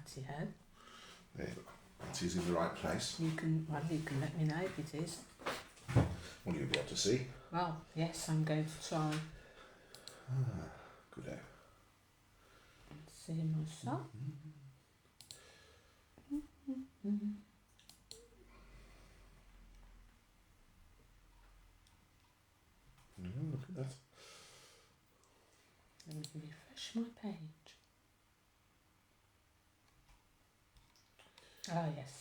Righty-ho. There you go. It is in the right place. You can let me know if it is. Well, you'll be able to see. Well, yes, I'm going to try. Good day. See myself. Look at that. Let me refresh my page. Oh, yes.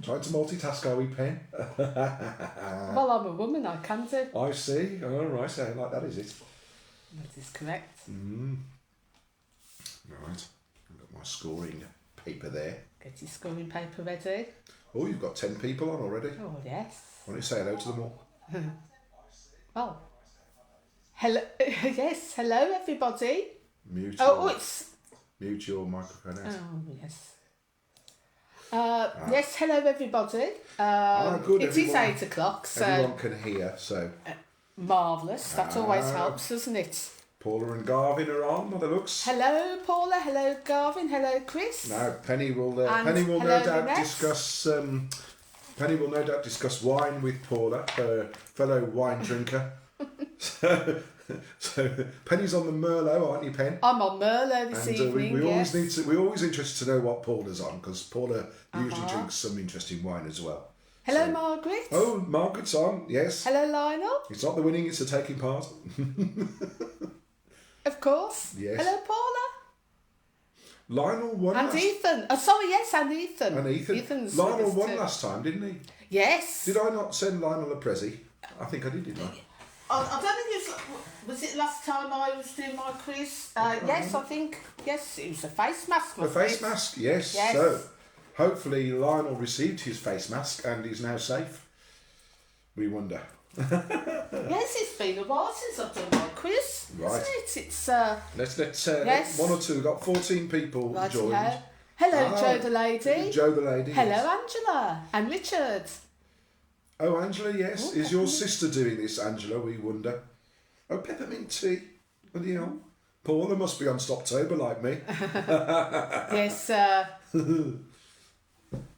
Trying to multitask, are we, Pen? Well, I'm a woman, I can do. I see. All right, so like that, is it? That is correct. Right. I've got my scoring paper there. Get your scoring paper ready. Oh, you've got 10 people on already. Oh, yes. Why don't you say hello to them all? Well, hello. Yes, hello, everybody. Mute your microphone out. Oh, yes. Yes, hello, everybody. Good. It is 8 o'clock, so... Everyone can hear, so... Marvellous. That always helps, doesn't it? Paula and Garvin are on, by the looks. Hello, Paula. Hello, Garvin. Hello, Chris. Now, Penny will no doubt discuss wine with Paula, her fellow wine drinker. So Penny's on the Merlot, aren't you, Pen? I'm on Merlot this evening. We're always interested to know what Paula's on, because Paula usually drinks some interesting wine as well. Hello, Margaret. Oh, Margaret's on, yes. Hello, Lionel. It's not the winning, it's the taking part. Of course. Yes. Hello, Paula. Lionel won and Ethan. Oh, sorry, yes, and Ethan. And Ethan. Ethan's Lionel won last time, didn't he? Yes. Did I not send Lionel a prezi? I think I did, didn't I? I don't think it was it last time I was doing my quiz? Yes, I think. Yes, it was a face mask. A face mask, yes. So, hopefully Lionel received his face mask and is now safe. We wonder. Yes, it's been a while since I've done my quiz. Right. Isn't it? It's Let's one or two. We've got 14 people joined. Hello, Joe the lady. Joe the lady. Hello, yes. Angela and Richard. Oh, Angela, yes. Is your sister doing this, Angela, we wonder? Oh, peppermint tea. Bloody hell. Paula must be on Stoptober like me. Yes.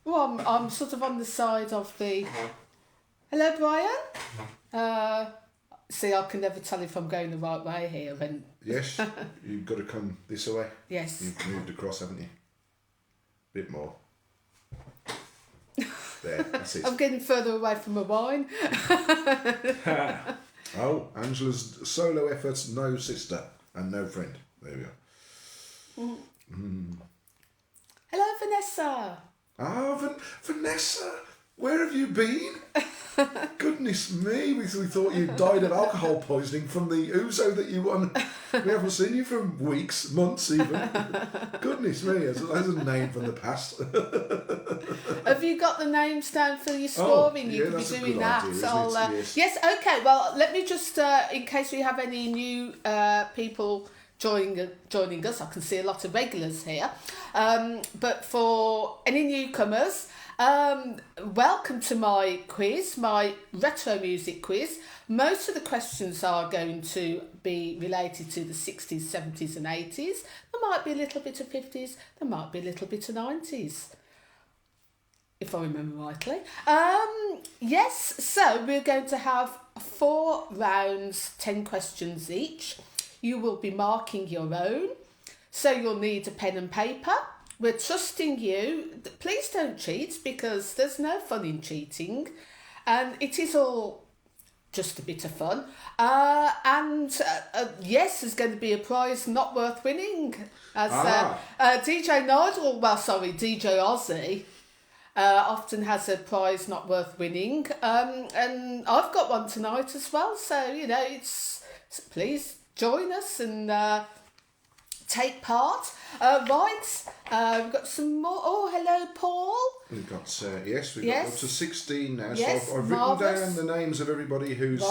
Well, I'm sort of on the side of the... Hello, Brian. See, I can never tell if I'm going the right way here. And yes, you've got to come this way. Yes. You've moved across, haven't you? Bit more. There, that's it. I'm getting further away from the wine. Oh, Angela's solo effort, no sister and no friend. There we go. Hello, Vanessa. Ah, Vanessa, where have you been? Goodness me, we thought you died of alcohol poisoning from the ouzo that you won. We haven't seen you for weeks, months even. Goodness me, that's a name from the past. Have you got the names down for your scoring? You could be doing that. Idea, yes, okay, well, let me just, in case we have any new people joining us, I can see a lot of regulars here. But for any newcomers, welcome to my quiz, my retro music quiz. Most of the questions are going to be related to the 60s, 70s and 80s. There might be a little bit of 50s, there might be a little bit of 90s, if I remember rightly. Yes, so we're going to have 4 rounds, 10 questions each. You will be marking your own, so you'll need a pen and paper. We're trusting you. Please don't cheat, because there's no fun in cheating. And it is all just a bit of fun. Yes, there's going to be a prize not worth winning. As DJ Ozzy often has a prize not worth winning. And I've got one tonight as well. So, please join us and take part. We've got some more. Oh, hello, Paul. We've got got up to 16 now. Yes, so I've written down the names of everybody who's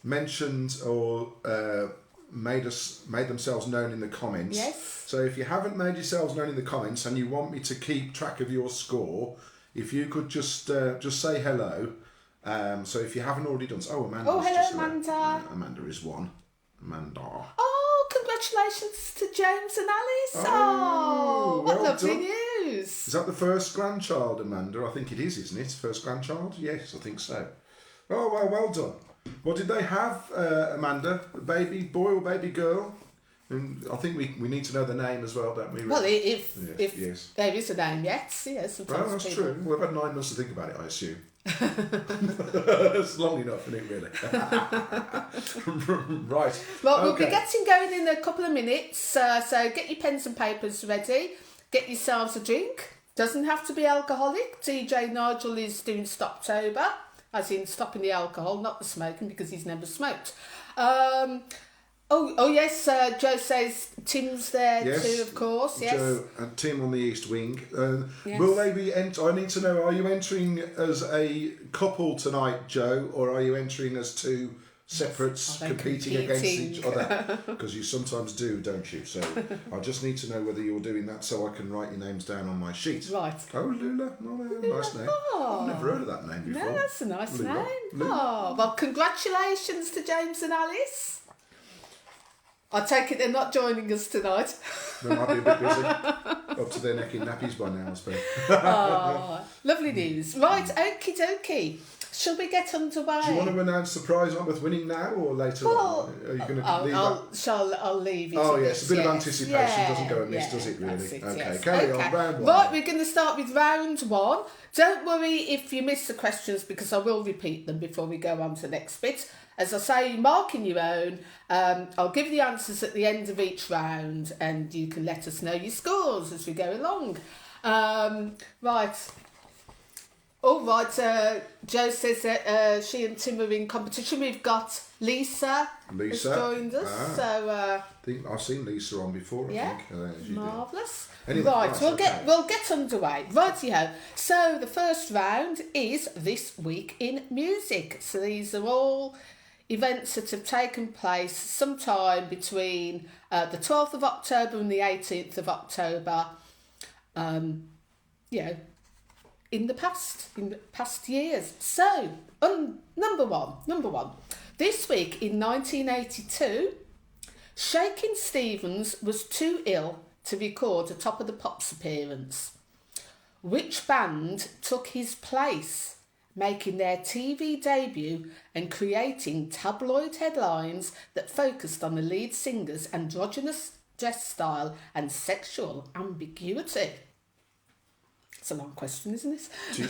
mentioned or made themselves known in the comments. Yes. So if you haven't made yourselves known in the comments and you want me to keep track of your score, if you could just say hello, So if you haven't already done so... Oh, Amanda. Oh, hello, Amanda. Amanda is one. Amanda. Oh, congratulations to James and Alice. Oh, what well lovely done. news. Is that the first grandchild, Amanda? I think it is, isn't it? First grandchild? Yes, I think so. Oh, well done. What did they have, Amanda? A baby boy or baby girl? And I think we need to know the name as well, don't we? Well, if yes. there is a name yet, yes. Sometimes Well, that's people... true. Well, I've had 9 months to think about it, I assume. It's long enough, isn't it, really? Right. Well, we'll be getting going in a couple of minutes, so get your pens and papers ready. Get yourselves a drink. Doesn't have to be alcoholic. DJ Nigel is doing Stoptober, as in stopping the alcohol, not the smoking, because he's never smoked. Oh yes, Joe says Tim's there too, of course. Yes. Joe and Tim on the East Wing. Yes. Will they be? I need to know. Are you entering as a couple tonight, Joe, or are you entering as two separates competing against each other? Because you sometimes do, don't you? So I just need to know whether you're doing that so I can write your names down on my sheet. Right. Oh, Lula. Nice name. Oh. I've never heard of that name before. No, that's a nice Lula. name. Lula. Oh, well, congratulations to James and Alice. I take it they're not joining us tonight. They might be a bit busy. Up to their neck in nappies by now, I suppose. Oh, lovely news. Right, okie dokie. Shall we get underway? Do you want to announce the prize on with winning now or later on? Are you going to leave that? I'll leave it. Oh, yes, a bit of anticipation doesn't go amiss, does it, really? Carry on, round 1. Right, we're going to start with round 1. Don't worry if you miss the questions because I will repeat them before we go on to the next bit. As I say, mark in your own. I'll give you the answers at the end of each round and you can let us know your scores as we go along. Right. All right, Joe says that she and Tim are in competition. We've got Lisa has joined us. So I think I've seen Lisa on before, I think. Marvellous. Anyway, right, we'll get underway. Righty-ho. So the first round is This Week in Music. So these are all events that have taken place sometime between the 12th of October and the 18th of October. In the past years. So, number one. This week in 1982, Shakin' Stevens was too ill to record a Top of the Pops appearance. Which band took his place, making their TV debut and creating tabloid headlines that focused on the lead singer's androgynous dress style and sexual ambiguity? It's a long question, isn't it?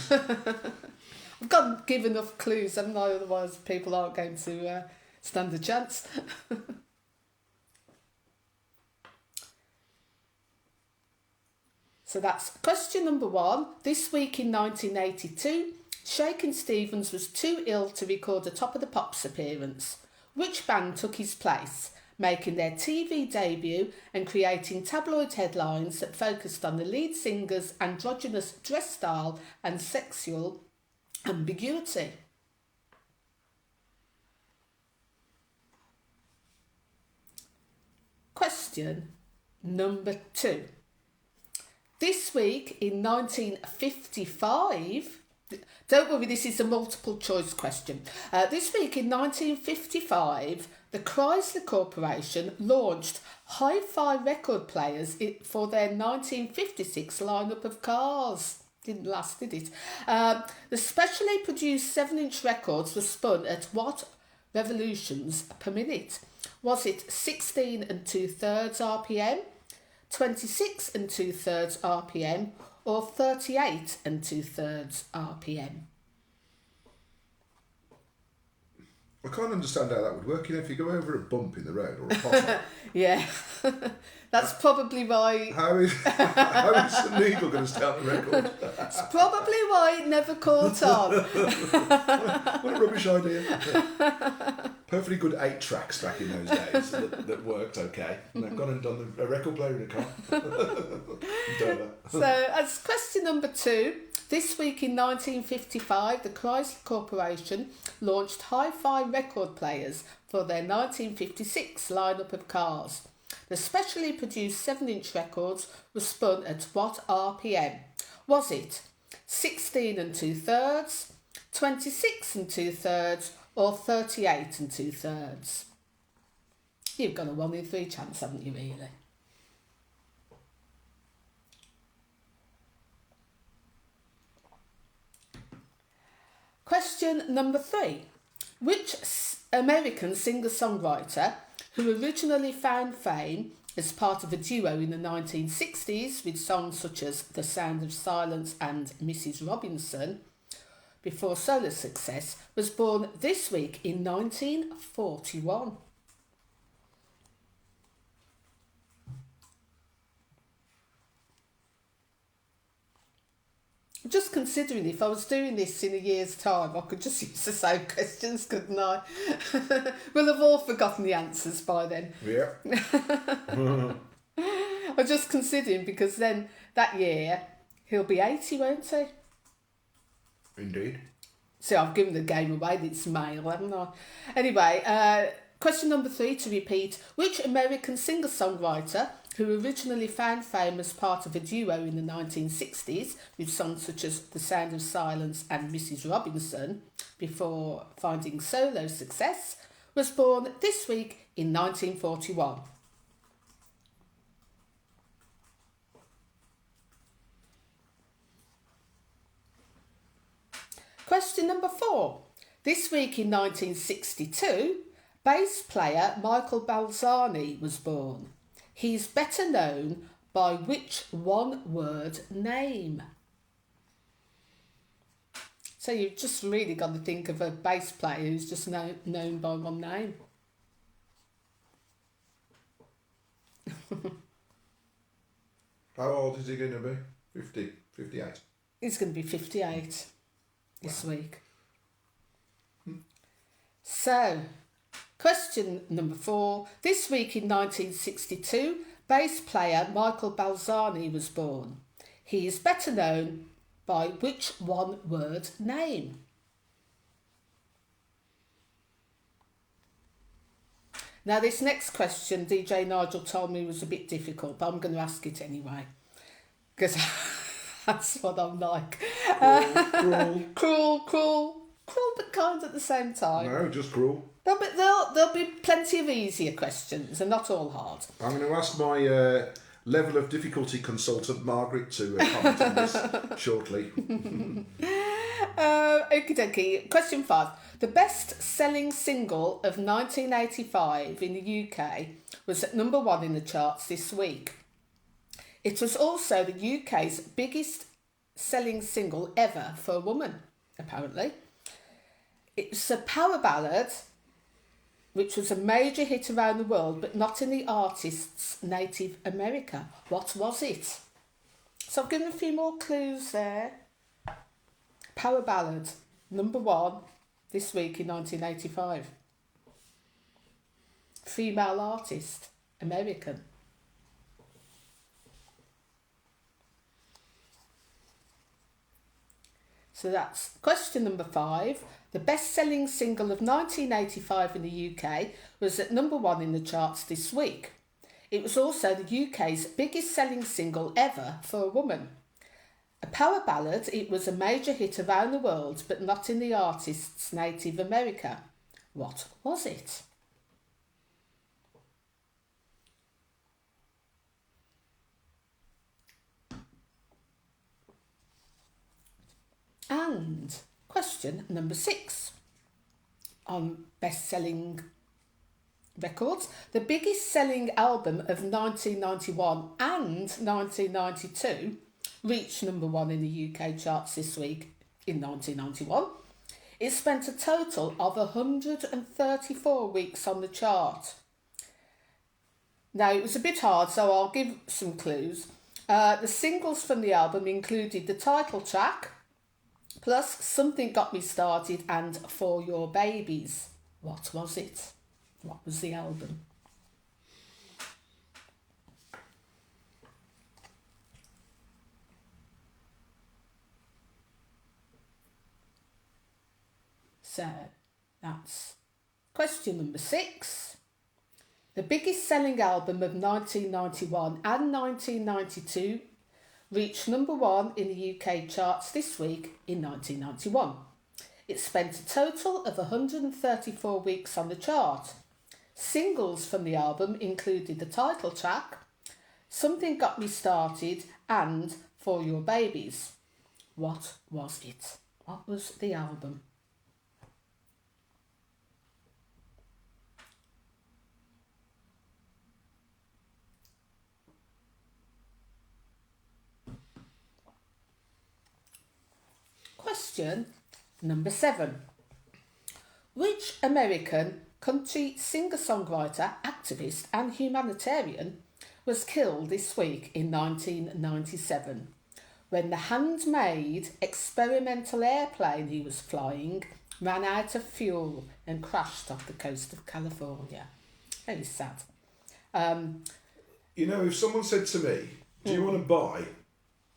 I've got to give enough clues, haven't I? Otherwise people aren't going to stand a chance. So that's question number 1. This week in 1982, Shakin' Stevens was too ill to record a Top of the Pops appearance. Which band took his place, making their TV debut and creating tabloid headlines that focused on the lead singer's androgynous dress style and sexual ambiguity? Question number 2. This week in 1955... Don't worry, this is a multiple choice question. This week in 1955, the Chrysler Corporation launched hi-fi record players for their 1956 lineup of cars. Didn't last, did it? The specially produced 7-inch records were spun at what revolutions per minute? Was it 16 2/3 RPM, 26 2/3 RPM, or 38 2/3 RPM? I can't understand how that would work. If you go over a bump in the road or a pothole. Yeah, that's probably why. How is the needle going to stay on the record? It's probably why it never caught on. What a rubbish idea. Perfectly good 8 tracks back in those days that worked okay. And they've gone and done a record player in a car. So, as question number 2, this week in 1955, the Chrysler Corporation launched hi-fi record players for their 1956 lineup of cars. The specially produced 7-inch records were spun at what RPM? Was it 16 2/3, 26 and 2/3, or 38 and 2/3? You've got a 1 in 3 chance, haven't you, really? Question number 3. Which American singer-songwriter, who originally found fame as part of a duo in the 1960s with songs such as The Sound of Silence and Mrs. Robinson, before solo success, was born this week in 1941? I'm just considering if I was doing this in a year's time, I could just use the same questions, couldn't I? We'll have all forgotten the answers by then. Yeah. I'm just considering because then that year he'll be 80, won't he? Indeed. So I've given the game away, it's male, haven't I? Anyway, question number 3 to repeat. Which American singer-songwriter who originally found fame as part of a duo in the 1960s with songs such as The Sound of Silence and Mrs. Robinson before finding solo success, was born this week in 1941? Question number 4. This week in 1962, bass player Michael Balzani was born. He's better known by which one-word name? So you've just really got to think of a bass player who's just known by one name. How old is he going to be? 50, 58? He's going to be 58 this week. So, question number 4. This week in 1962, bass player Michael Balzani was born. He is better known by which one-word name? Now, this next question, DJ Nigel told me was a bit difficult, but I'm going to ask it anyway, because that's what I'm like. Cruel, but kind at the same time. No, just cruel. There'll be plenty of easier questions and not all hard. I'm going to ask my level of difficulty consultant, Margaret, to comment on this shortly. Okie dokie. Question 5. The best-selling single of 1985 in the UK was at number 1 in the charts this week. It was also the UK's biggest selling single ever for a woman, apparently. It's a power ballad which was a major hit around the world, but not in the artist's native America. What was it? So I've given a few more clues there. Power ballad, number 1, this week in 1985. Female artist, American. So that's question number 5. The best-selling single of 1985 in the UK was at number 1 in the charts this week. It was also the UK's biggest-selling single ever for a woman. A power ballad, it was a major hit around the world, but not in the artist's native America. What was it? And question number 6 on best-selling records. The biggest selling album of 1991 and 1992 reached number 1 in the UK charts this week in 1991. It spent a total of 134 weeks on the chart. Now, it was a bit hard, so I'll give some clues. The singles from the album included the title track, plus Something Got Me Started and For Your Babies. What was it? What was the album? So that's question number 6. The biggest selling album of 1991 and 1992 reached number 1 in the UK charts this week in 1991. It spent a total of 134 weeks on the chart. Singles from the album included the title track, Something Got Me Started, and For Your Babies. What was it? What was the album? Question number 7. Which American country singer-songwriter, activist and humanitarian was killed this week in 1997 when the handmade experimental airplane he was flying ran out of fuel and crashed off the coast of California? Very sad. If someone said to me, do you want to buy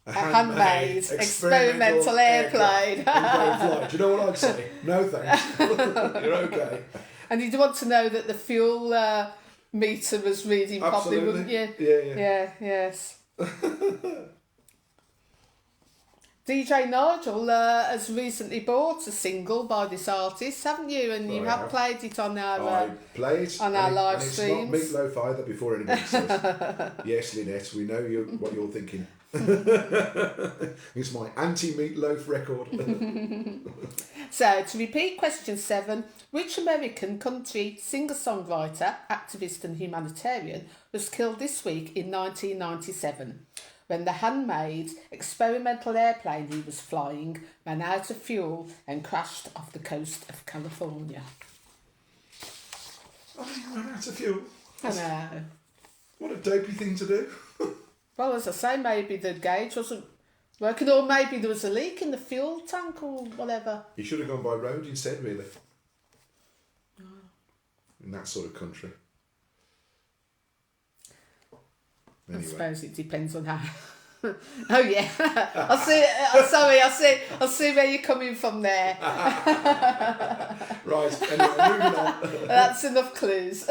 a handmade experimental airplane? Do you know what I'd say? No thanks. You're okay. And you'd want to know that the fuel meter was reading properly, wouldn't you? Yeah. Yes. DJ Nigel has recently bought a single by this artist, haven't you? And you have played it on our live streams. It's not Meatloaf either, before anybody says. Yes, Lynette, we know what you're thinking. It's my anti-Meatloaf record. So, to repeat question 7, which American country singer-songwriter, activist and humanitarian was killed this week in 1997 when the handmade experimental airplane he was flying ran out of fuel and crashed off the coast of California? Ran out of fuel? I know. What a dopey thing to do. Well, as I say, maybe the gauge wasn't working, or maybe there was a leak in the fuel tank or whatever. You should have gone by road instead, really. In that sort of country. Anyway. I suppose it depends on how. Oh yeah, I see. I see where you're coming from there. Right. Anyway, moving on. That's enough clues.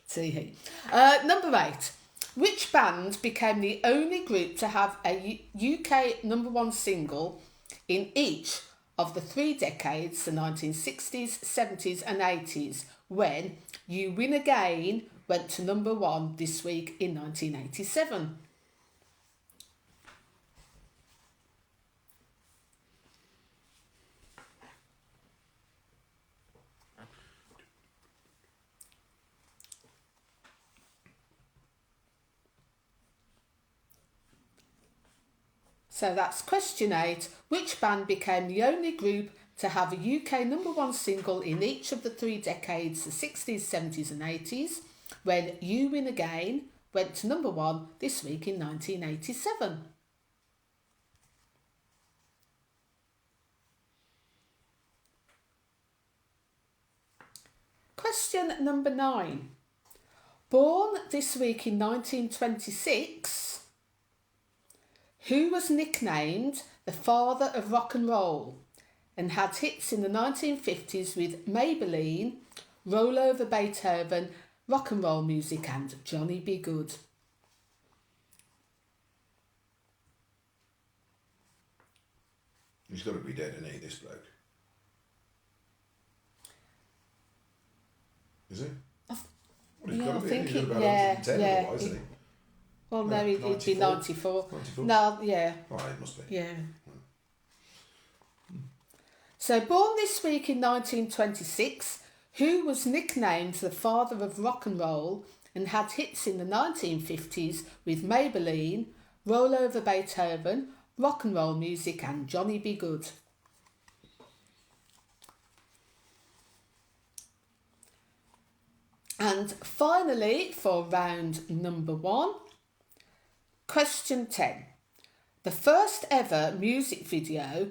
See. Number 8. Which band became the only group to have a UK number 1 single in each of the 3 decades, the 1960s, 70s and 80s, when You Win Again went to number 1 this week in 1987? So that's question 8. Which band became the only group to have a UK number 1 single in each of the 3 decades, the 60s, 70s and 80s, when You Win Again went to number 1 this week in 1987? Question number 9. Born this week in 1926, who was nicknamed the father of rock and roll and had hits in the 1950s with Maybelline, Roll Over Beethoven, Rock and Roll Music and Johnny B. Good? He's got to be dead, isn't he, this bloke? Is he? He's got to be. He's about 110 otherwise, isn't he? Well, no, he'd be 94. 94? No, yeah. Oh, it must be. Yeah. So, born this week in 1926, who was nicknamed the father of rock and roll and had hits in the 1950s with Maybelline, Roll Over Beethoven, Rock and Roll Music and Johnny B. Good? And finally, for round number 1, question 10. The first ever music video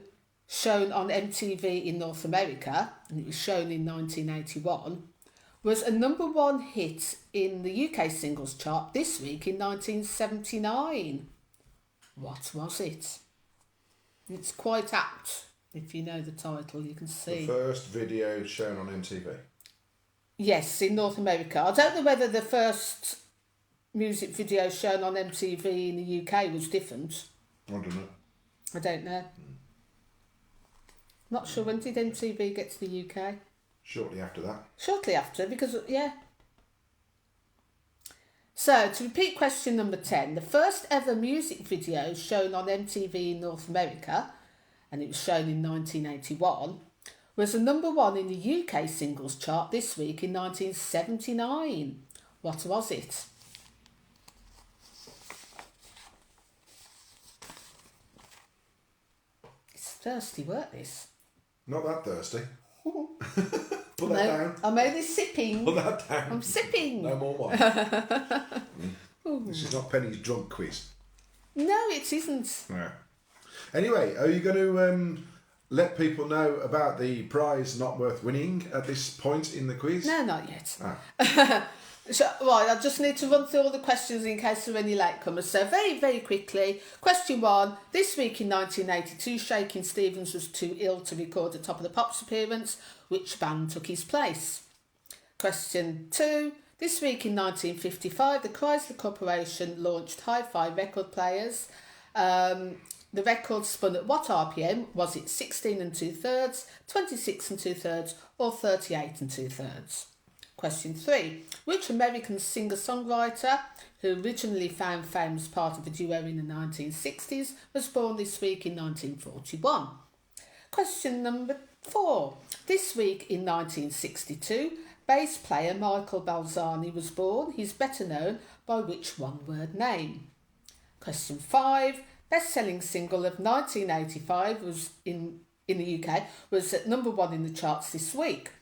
shown on MTV in North America, and it was shown in 1981, was a number 1 hit in the UK singles chart this week in 1979. What was it? It's quite apt. If you know the title, you can see. The first video shown on MTV? Yes, in North America. I don't know whether the first music video shown on MTV in the UK was different. I don't know. I don't know. Not sure, when did MTV get to the UK? Shortly after that. Shortly after, because, yeah. So, to repeat question number 10, the first ever music video shown on MTV in North America, and it was shown in 1981, was the number 1 in the UK singles chart this week in 1979. What was it? It's thirsty work, this. Not that thirsty. Put that down. I'm only sipping. Put that down. I'm sipping. No more wine. This is not Penny's drunk quiz. No, it isn't. No. Anyway, are you going to let people know about the prize not worth winning at this point in the quiz? No, not yet. Ah. So, right, I just need to run through all the questions in case there are any latecomers. So very, very quickly. Question 1. This week in 1982, Shakin' Stevens was too ill to record a Top of the Pops appearance. Which band took his place? Question 2. This week in 1955, the Chrysler Corporation launched hi-fi record players. The record spun at what RPM? Was it 16 2/3, 26 2/3 or 38 2/3? Question 3. Which American singer-songwriter, who originally found fame as part of a duo in the 1960s, was born this week in 1941? Question number 4. This week in 1962, bass player Michael Balzani was born. He's better known by which one-word name? Question 5. Best-selling single of 1985 was in the UK was at number 1 in the charts this week.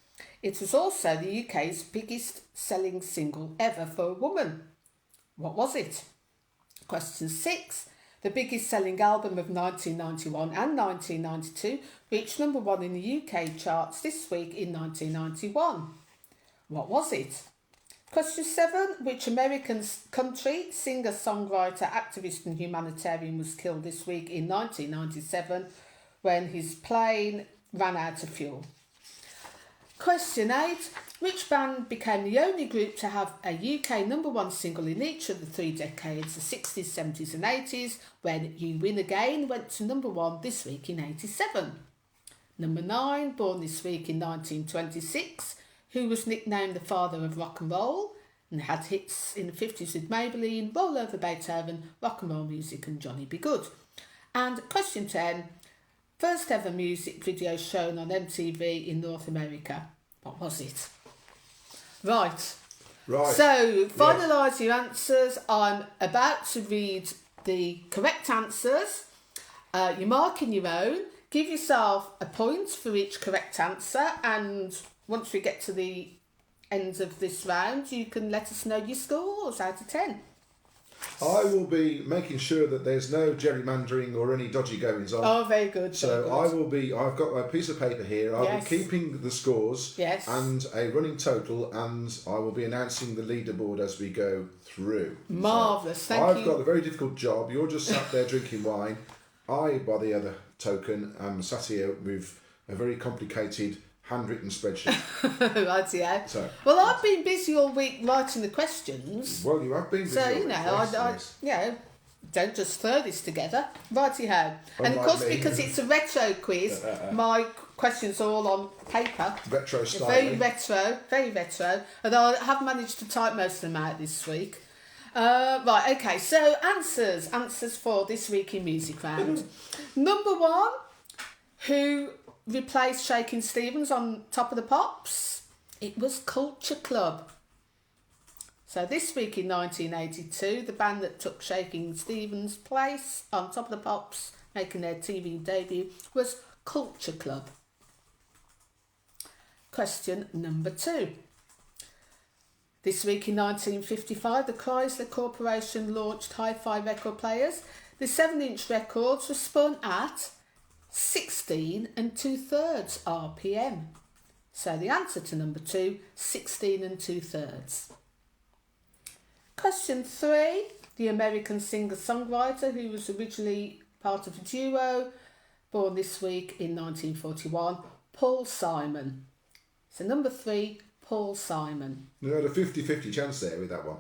It was also the UK's biggest selling single ever for a woman. What was it? Question 6. The biggest selling album of 1991 and 1992 reached number 1 in the UK charts this week in 1991. What was it? Question 7. Which American country singer, songwriter, activist and humanitarian was killed this week in 1997 when his plane ran out of fuel? Question 8. Which band became the only group to have a UK number 1 single in each of the 3 decades, the 60s, 70s and 80s, when You Win Again went to number 1 this week in 87? Number 9. Born this week in 1926, who was nicknamed the father of rock and roll and had hits in the 50s with Maybelline, Roll Over Beethoven, Rock and Roll Music and Johnny Be Good? And question 10. First ever music video shown on MTV in North America. What was it? Right. So, finalise your answers. I'm about to read the correct answers. You're marking your own. Give yourself a point for each correct answer, and once we get to the end of this round, you can let us know your scores out of 10. I will be making sure that there's no gerrymandering or any dodgy goings on. Oh, very good. So very good. I've got a piece of paper here. I'll be keeping the scores and a running total, and I will be announcing the leaderboard as we go through. Marvellous, thank you. I've got a very difficult job. You're just sat there drinking wine. I, by the other token, am sat here with a very complicated handwritten spreadsheet. Right, yeah. So, well, I've been busy all week writing the questions. Well, you have been busy. So, you know, don't just throw this together. Righty-ho. And of course, because it's a retro quiz, my questions are all on paper. Retro style. Very retro. And I have managed to type most of them out this week. Right, okay, so answers for this week in Music Round. Number 1, who replaced Shakin' Stevens on Top of the Pops? It was Culture Club. So this week in 1982, the band that took Shakin' Stevens' place on Top of the Pops, making their TV debut, was Culture Club. Question number 2. This week in 1955, the Chrysler Corporation launched hi-fi record players. The 7-inch records were spun at 16 2/3 RPM. So the answer to number 2, 16 2/3. Question 3. The American singer-songwriter who was originally part of a duo, born this week in 1941, Paul Simon. So number 3, Paul Simon. You had a 50-50 chance there with that one.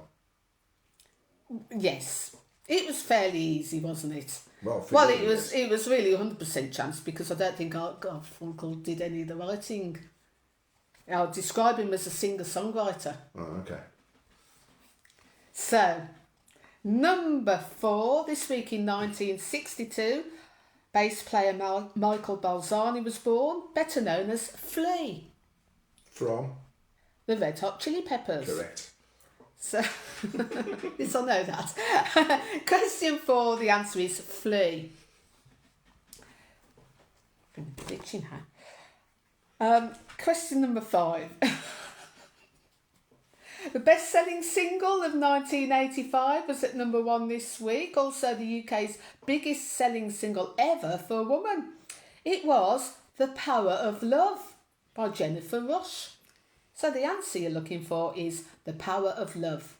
Yes. It was fairly easy, wasn't it? Well, it was really 100% chance because I don't think Garfunkel did any of the writing. I'll describe him as a singer-songwriter. Oh, okay. So, number 4, this week in 1962, bass player Michael Balzani was born, better known as Flea. From? The Red Hot Chili Peppers. Correct. So, yes, I know that. Question 4, the answer is Flea. I'm glitching now. Question number 5. The best-selling single of 1985 was at number 1 this week, also the UK's biggest-selling single ever for a woman. It was The Power of Love by Jennifer Rush. So the answer you're looking for is The Power of Love.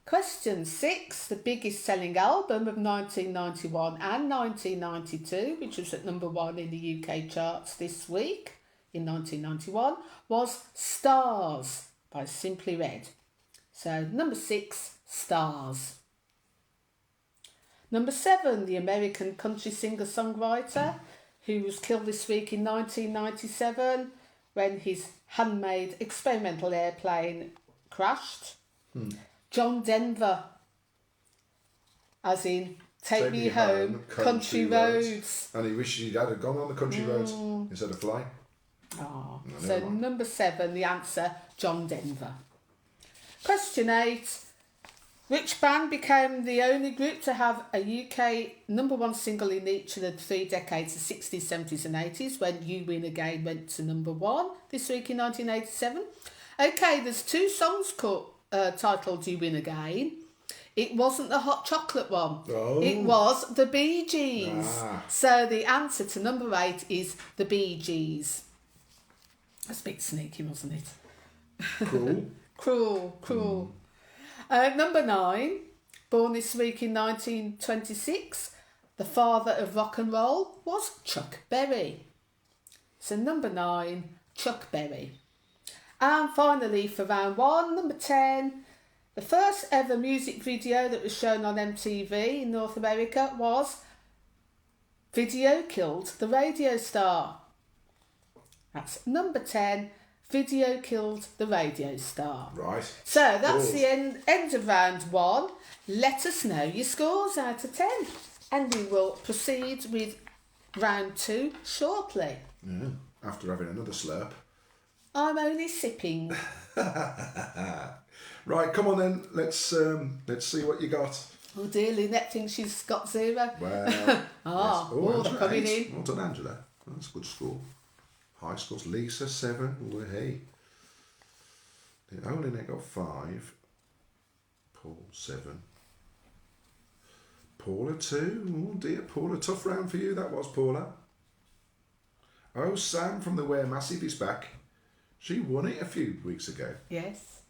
Question 6, the biggest selling album of 1991 and 1992, which was at number 1 in the UK charts this week in 1991, was Stars by Simply Red. So number 6, Stars. Number 7, the American country singer-songwriter who was killed this week in 1997 when his handmade experimental airplane crashed. John Denver, as in Take Me Home, Country Roads. And he wished he'd had gone on the country roads instead of flying. Oh, so number 7, the answer, John Denver. Question 8. Which band became the only group to have a UK number 1 single in each of the 3 decades, the 60s, 70s and 80s, when You Win Again went to number 1 this week in 1987? Okay, there's 2 songs titled You Win Again. It wasn't the Hot Chocolate one. Oh. It was the Bee Gees. Ah. So the answer to number 8 is the Bee Gees. That's a bit sneaky, wasn't it? Cool. Cruel. Number 9, born this week in 1926, the father of rock and roll was Chuck Berry. So number 9, Chuck Berry. And finally for round 1, number 10, the first ever music video that was shown on MTV in North America was Video Killed the Radio Star. That's number 10. Video Killed the Radio Star. Right. So that's the end of round 1. Let us know your scores out of 10. And we will proceed with round 2 shortly. Yeah, after having another slurp. I'm only sipping. Right, come on then. Let's see what you got. Oh dear, Lynette thinks she's got 0. Well, they're coming in. Well done, Angela. That's a good score. High scores. Lisa 7. Oh, hey. Only got 5. Paul 7. Paula 2. Oh dear, Paula. Tough round for you that was, Paula. Oh, Sam from the Where Massive is back. She won it a few weeks ago. Yes.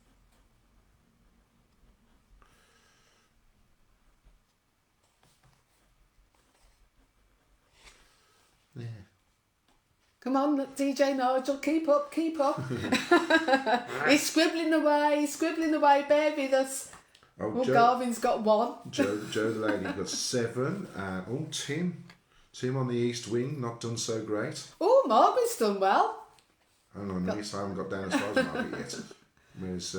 Yeah. Come on, DJ Nigel, keep up. He's scribbling away, bear with us. Oh, Joe, Garvin's got 1. Joe the lady got 7. Tim on the East Wing, not done so great. Oh, Margaret's done well. Hang on, at least I haven't got down as far as Margaret yet. Where's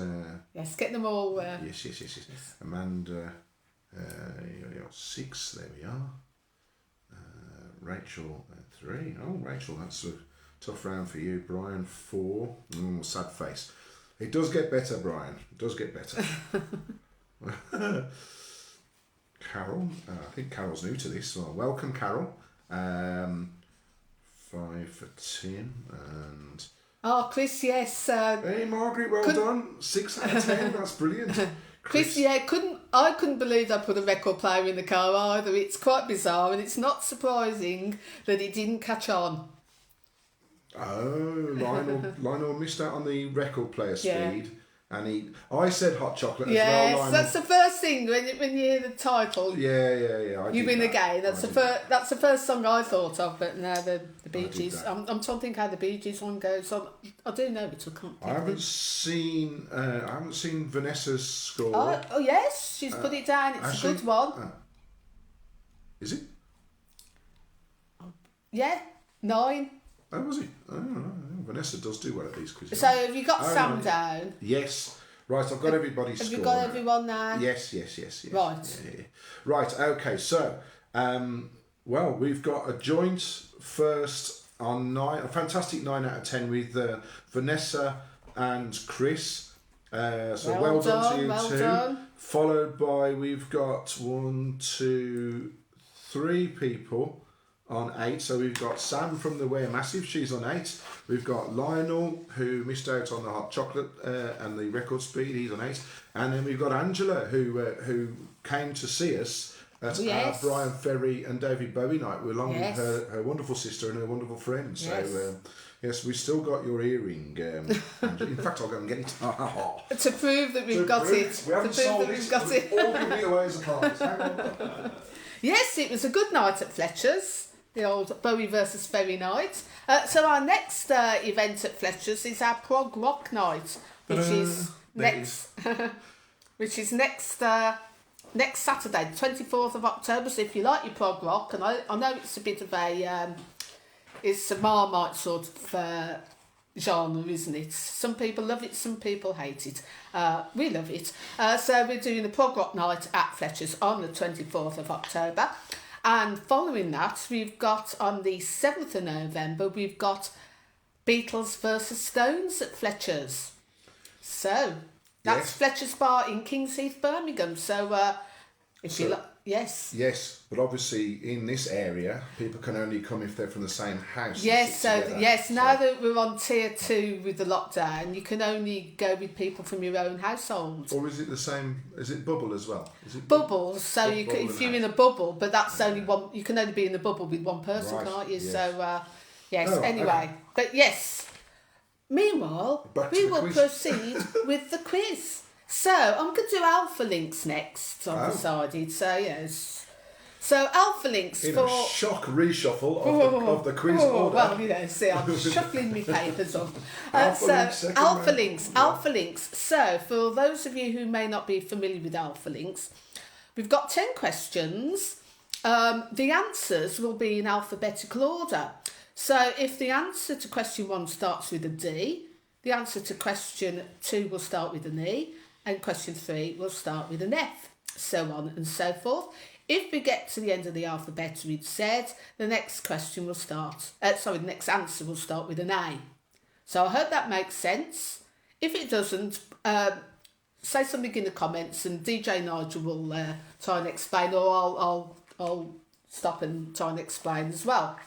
yes, get them all. Yes. Amanda, 6. There we are. Rachel 3. Oh, Rachel, that's a tough round for you. Brian 4. Sad face. It does get better, Brian. It does get better. Carol, I think Carol's new to this. Well, welcome, Carol. 5 for Tim and. Oh, Chris, yes. Hey, Margaret, well done. 6 out of 10. That's brilliant. Chris, yeah, I couldn't believe I put a record player in the car either. It's quite bizarre, and it's not surprising that it didn't catch on. Oh, Lionel missed out on the record player speed. And I said hot chocolate as yes, well. that's the first thing when you hear the title. Yeah. You win again. That's the first song I thought of, but now the Bee Gees. I'm trying to think how the Bee Gees one goes. I do know it. I can't. I haven't seen Vanessa's score. Oh yes, she's put it down. It's a good one. Is it? Yeah, 9. Oh, was it? Oh, Vanessa does do well at these quizzes. So have you got Sam down? Yes. Right, I've got everybody's score. Have you got everyone now? Yes. Right. Yeah. Right, okay, so, well, we've got a joint first on 9, a fantastic 9 out of 10 with Vanessa and Chris. So well done to you two. Done. Followed by, we've got 1, 2, 3 people on 8. So we've got Sam from the Wear Massive, she's on 8. We've got Lionel, who missed out on the hot chocolate and the record speed, he's on 8. And then we've got Angela, who came to see us at our Brian Ferry and David Bowie night, along with her wonderful sister and her wonderful friend. So yes, we've still got your earring. Angela. In fact, I'll go and get it. To prove that we've got it. We haven't sold it. We've all given it away as a prize. Yes, it was a good night at Fletcher's. The old Bowie versus Ferry night. So our next event at Fletcher's is our prog rock night, which is next Saturday, the 24th of October. So if you like your prog rock, and I know it's a bit of it's a Marmite sort of genre, isn't it? Some people love it, some people hate it. We love it. So we're doing the prog rock night at Fletcher's on the 24th of October. And following that, we've got on the 7th of November, we've got Beatles versus Stones at Fletcher's. So that's Fletcher's Bar in Kings Heath, Birmingham. So you like, yes, but obviously in this area, people can only come if they're from the same house. Yes, now that we're on tier 2 with the lockdown, you can only go with people from your own household. Or is it the same? Is it bubble as well? Is it bubbles? So if you're in a bubble, but that's only one. You can only be in a bubble with one person, can't you? Yes. So anyway, okay. But yes. Meanwhile, we will proceed with the quiz. So I'm going to do Alpha Links next, I've decided. So yes. So Alpha Links a shock reshuffle of the quiz order. Well, see, I'm shuffling my papers up. Alpha Links. So for those of you who may not be familiar with Alpha Links, we've got 10 questions. The answers will be in alphabetical order. So if the answer to question 1 starts with a D, the answer to question 2 will start with an E, and question 3 will start with an F, so on and so forth. If we get to the end of the alphabet with Z, the next question will start, the next answer will start with an A. So I hope that makes sense. If it doesn't, say something in the comments and DJ Nigel will try and explain, or I'll stop and try and explain as well.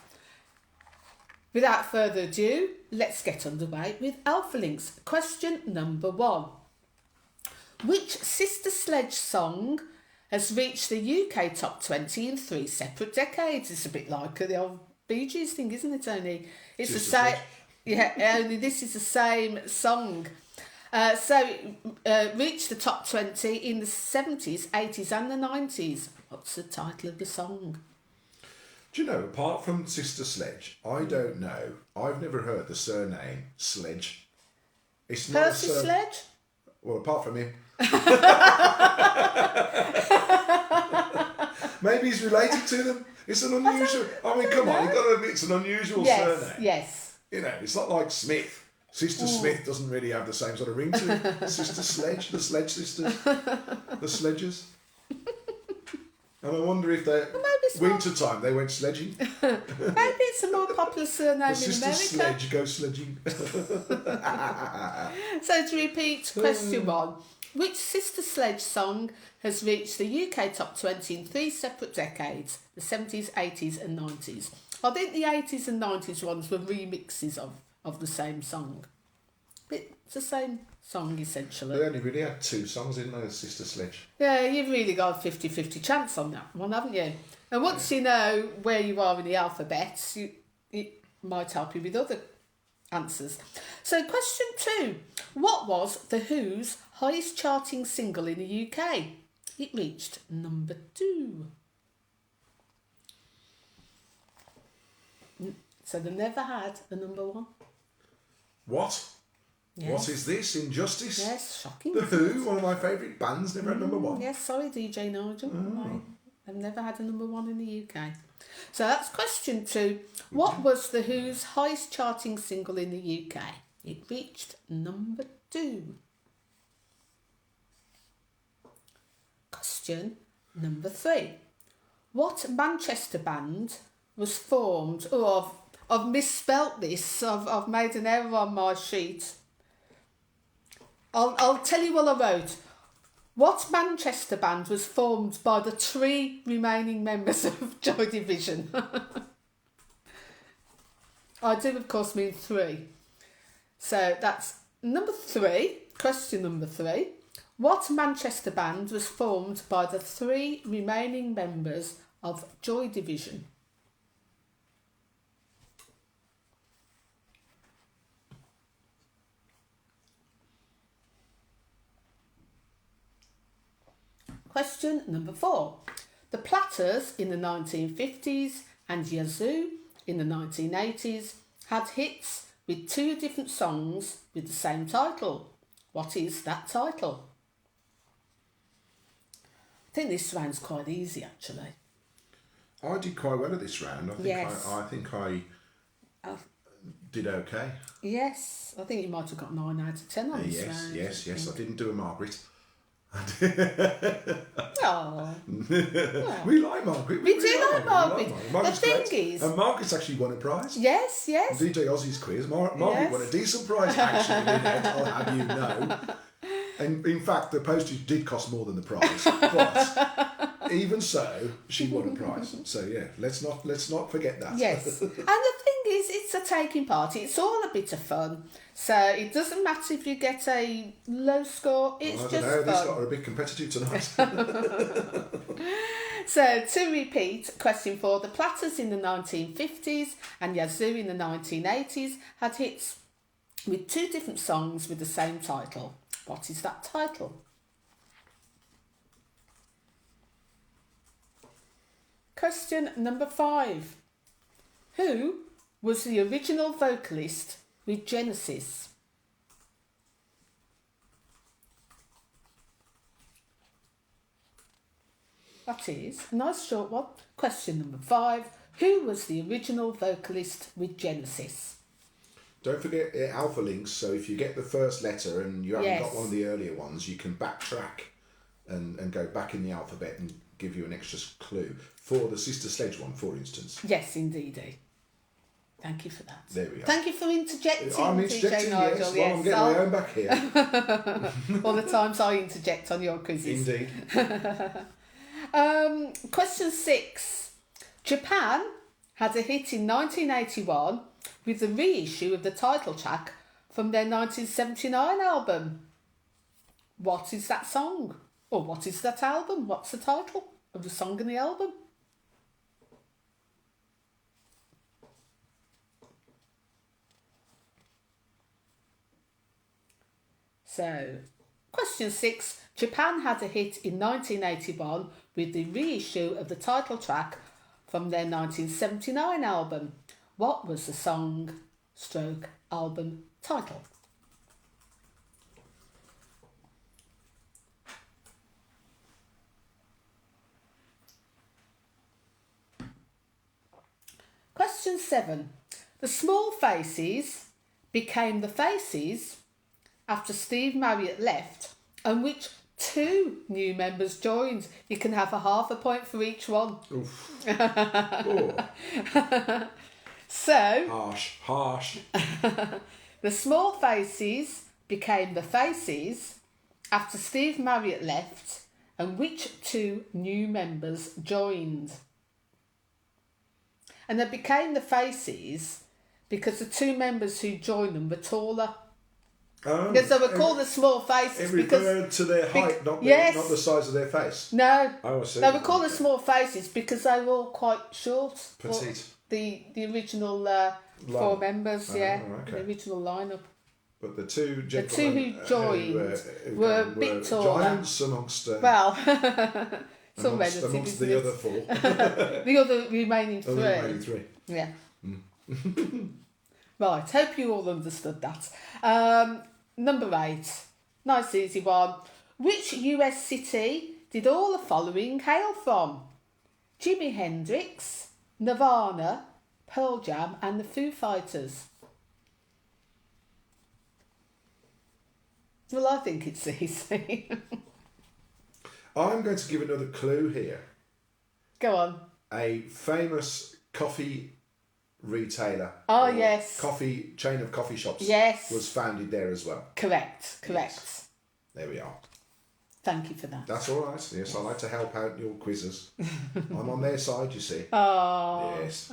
Without further ado, let's get underway with Alpha Links. Question number 1. Which Sister Sledge song has reached the UK top 20 in 3 separate decades? It's a bit like the old Bee Gees thing, isn't it, Tony? It's the same. Yeah, only this is the same song. Reached the top 20 in the 70s, 80s and the 90s. What's the title of the song? Do you know, apart from Sister Sledge, I don't know. I've never heard the surname Sledge. It's not Percy Sledge? Well, apart from him. Maybe he's related to them. It's an unusual... I mean, come on, you've got to admit it's an unusual surname. Yes. You know, it's not like Smith. Sister Smith doesn't really have the same sort of ring to it. Sister Sledge, the Sledge sisters, the Sledgers. And I wonder if they're winter time they went sledging. Maybe it's a more popular surname in America. Sister Sledge go sledging. So to repeat, question 1. Which Sister Sledge song has reached the UK top 20 in 3 separate decades? The 70s, 80s and 90s. I think the 80s and 90s ones were remixes of the same song. It's the same song, essentially. They only really had 2 songs, didn't they, Sister Sledge? Yeah, you've really got a 50-50 chance on that one, haven't you? And once you know where you are in the alphabet, it might help you with other answers. So question 2. What was The Who's highest charting single in the UK? It reached number 2. So they never had a number 1. What? Yes. What is this? Injustice? Yes, shocking. The Who, one of my favourite bands, never had number 1. Yes, sorry, DJ Nigel. I've never had a number 1 in the UK. So that's question 2. What was The Who's highest charting single in the UK? It reached number 2. Question number 3. What Manchester band was formed? Oh, I've misspelt this. I've made an error on my sheet. I'll tell you what I wrote. What Manchester band was formed by the 3 remaining members of Joy Division? I do, of course, mean 3. So that's number 3, question number 3. What Manchester band was formed by the 3 remaining members of Joy Division? Question number 4. The Platters in the 1950s and Yazoo in the 1980s had hits with 2 different songs with the same title. What is that title? I think this round's quite easy, actually. I did quite well at this round. I think I did okay. Yes, I think you might have got 9 out of 10 on this round. Yes. I didn't do a Margaret. Oh. We like Margaret. We do like Margaret. The thing great. is... And Margaret's actually won a prize. Yes. DJ Aussie's quiz. Margaret won a decent prize, actually, in the end, I'll have you know. And in fact, the postage did cost more than the prize. But even so, she won a prize. So yeah, let's not forget that. Yes. And the thing is, it's a taking part. It's all a bit of fun. So it doesn't matter if you get a low score. It's just fun. These lot are a bit competitive tonight. So to repeat, question 4. The Platters in the 1950s and Yazoo in the 1980s had hits with 2 different songs with the same title. What is that title? Question number 5. Who was the original vocalist with Genesis? That is a nice short one. Question number 5. Who was the original vocalist with Genesis? Don't forget alpha links, so if you get the first letter and you haven't got one of the earlier ones, you can backtrack and go back in the alphabet and give you an extra clue. For the Sister Sledge one, for instance. Yes, indeedy. Thank you for that. There we are. Thank you for interjecting, I'm interjecting, DJ Nigel. yes. Well, I'm getting my own back here. All the times I interject on your quizzes. Indeed. Question 6. Japan had a hit in 1981 with the reissue of the title track from their 1979 album. What is that song? Or what is that album? What's the title of the song and the album? So, question 6. Japan had a hit in 1981 with the reissue of the title track from their 1979 album. What was the song / album title? Question 7. The Small Faces became the Faces after Steve Marriott left, and which 2 new members joined. You can have a half a point for each one. Oof. Oh. So... Harsh. The Small Faces became the Faces after Steve Marriott left, and which 2 new members joined? And they became the Faces because the 2 members who joined them were taller. Because they were called the Small Faces. It referred to their height, not the size of their face. No. Oh, I see. They were called the Small Faces because they were all quite short. Petite. The original 4 members, yeah. Okay. The original lineup. But the two The gentlemen two who joined were a bit taller. giants amongst Well, some amongst relative, isn't the it? other 4. The other remaining 3. The remaining 3. Yeah. Right, hope you all understood that. Number 8. Nice easy one. Which US city did all the following hail from? Jimi Hendrix, Nirvana, Pearl Jam and the Foo Fighters. Well, I think it's easy. I'm going to give another clue here. Go on. A famous coffee retailer. Oh, or yes. chain of coffee shops. Yes. Was founded there as well. Correct. Yes. There we are. Thank you for that. That's all right. Yes, I like to help out your quizzes. I'm on their side, you see. Oh. Yes.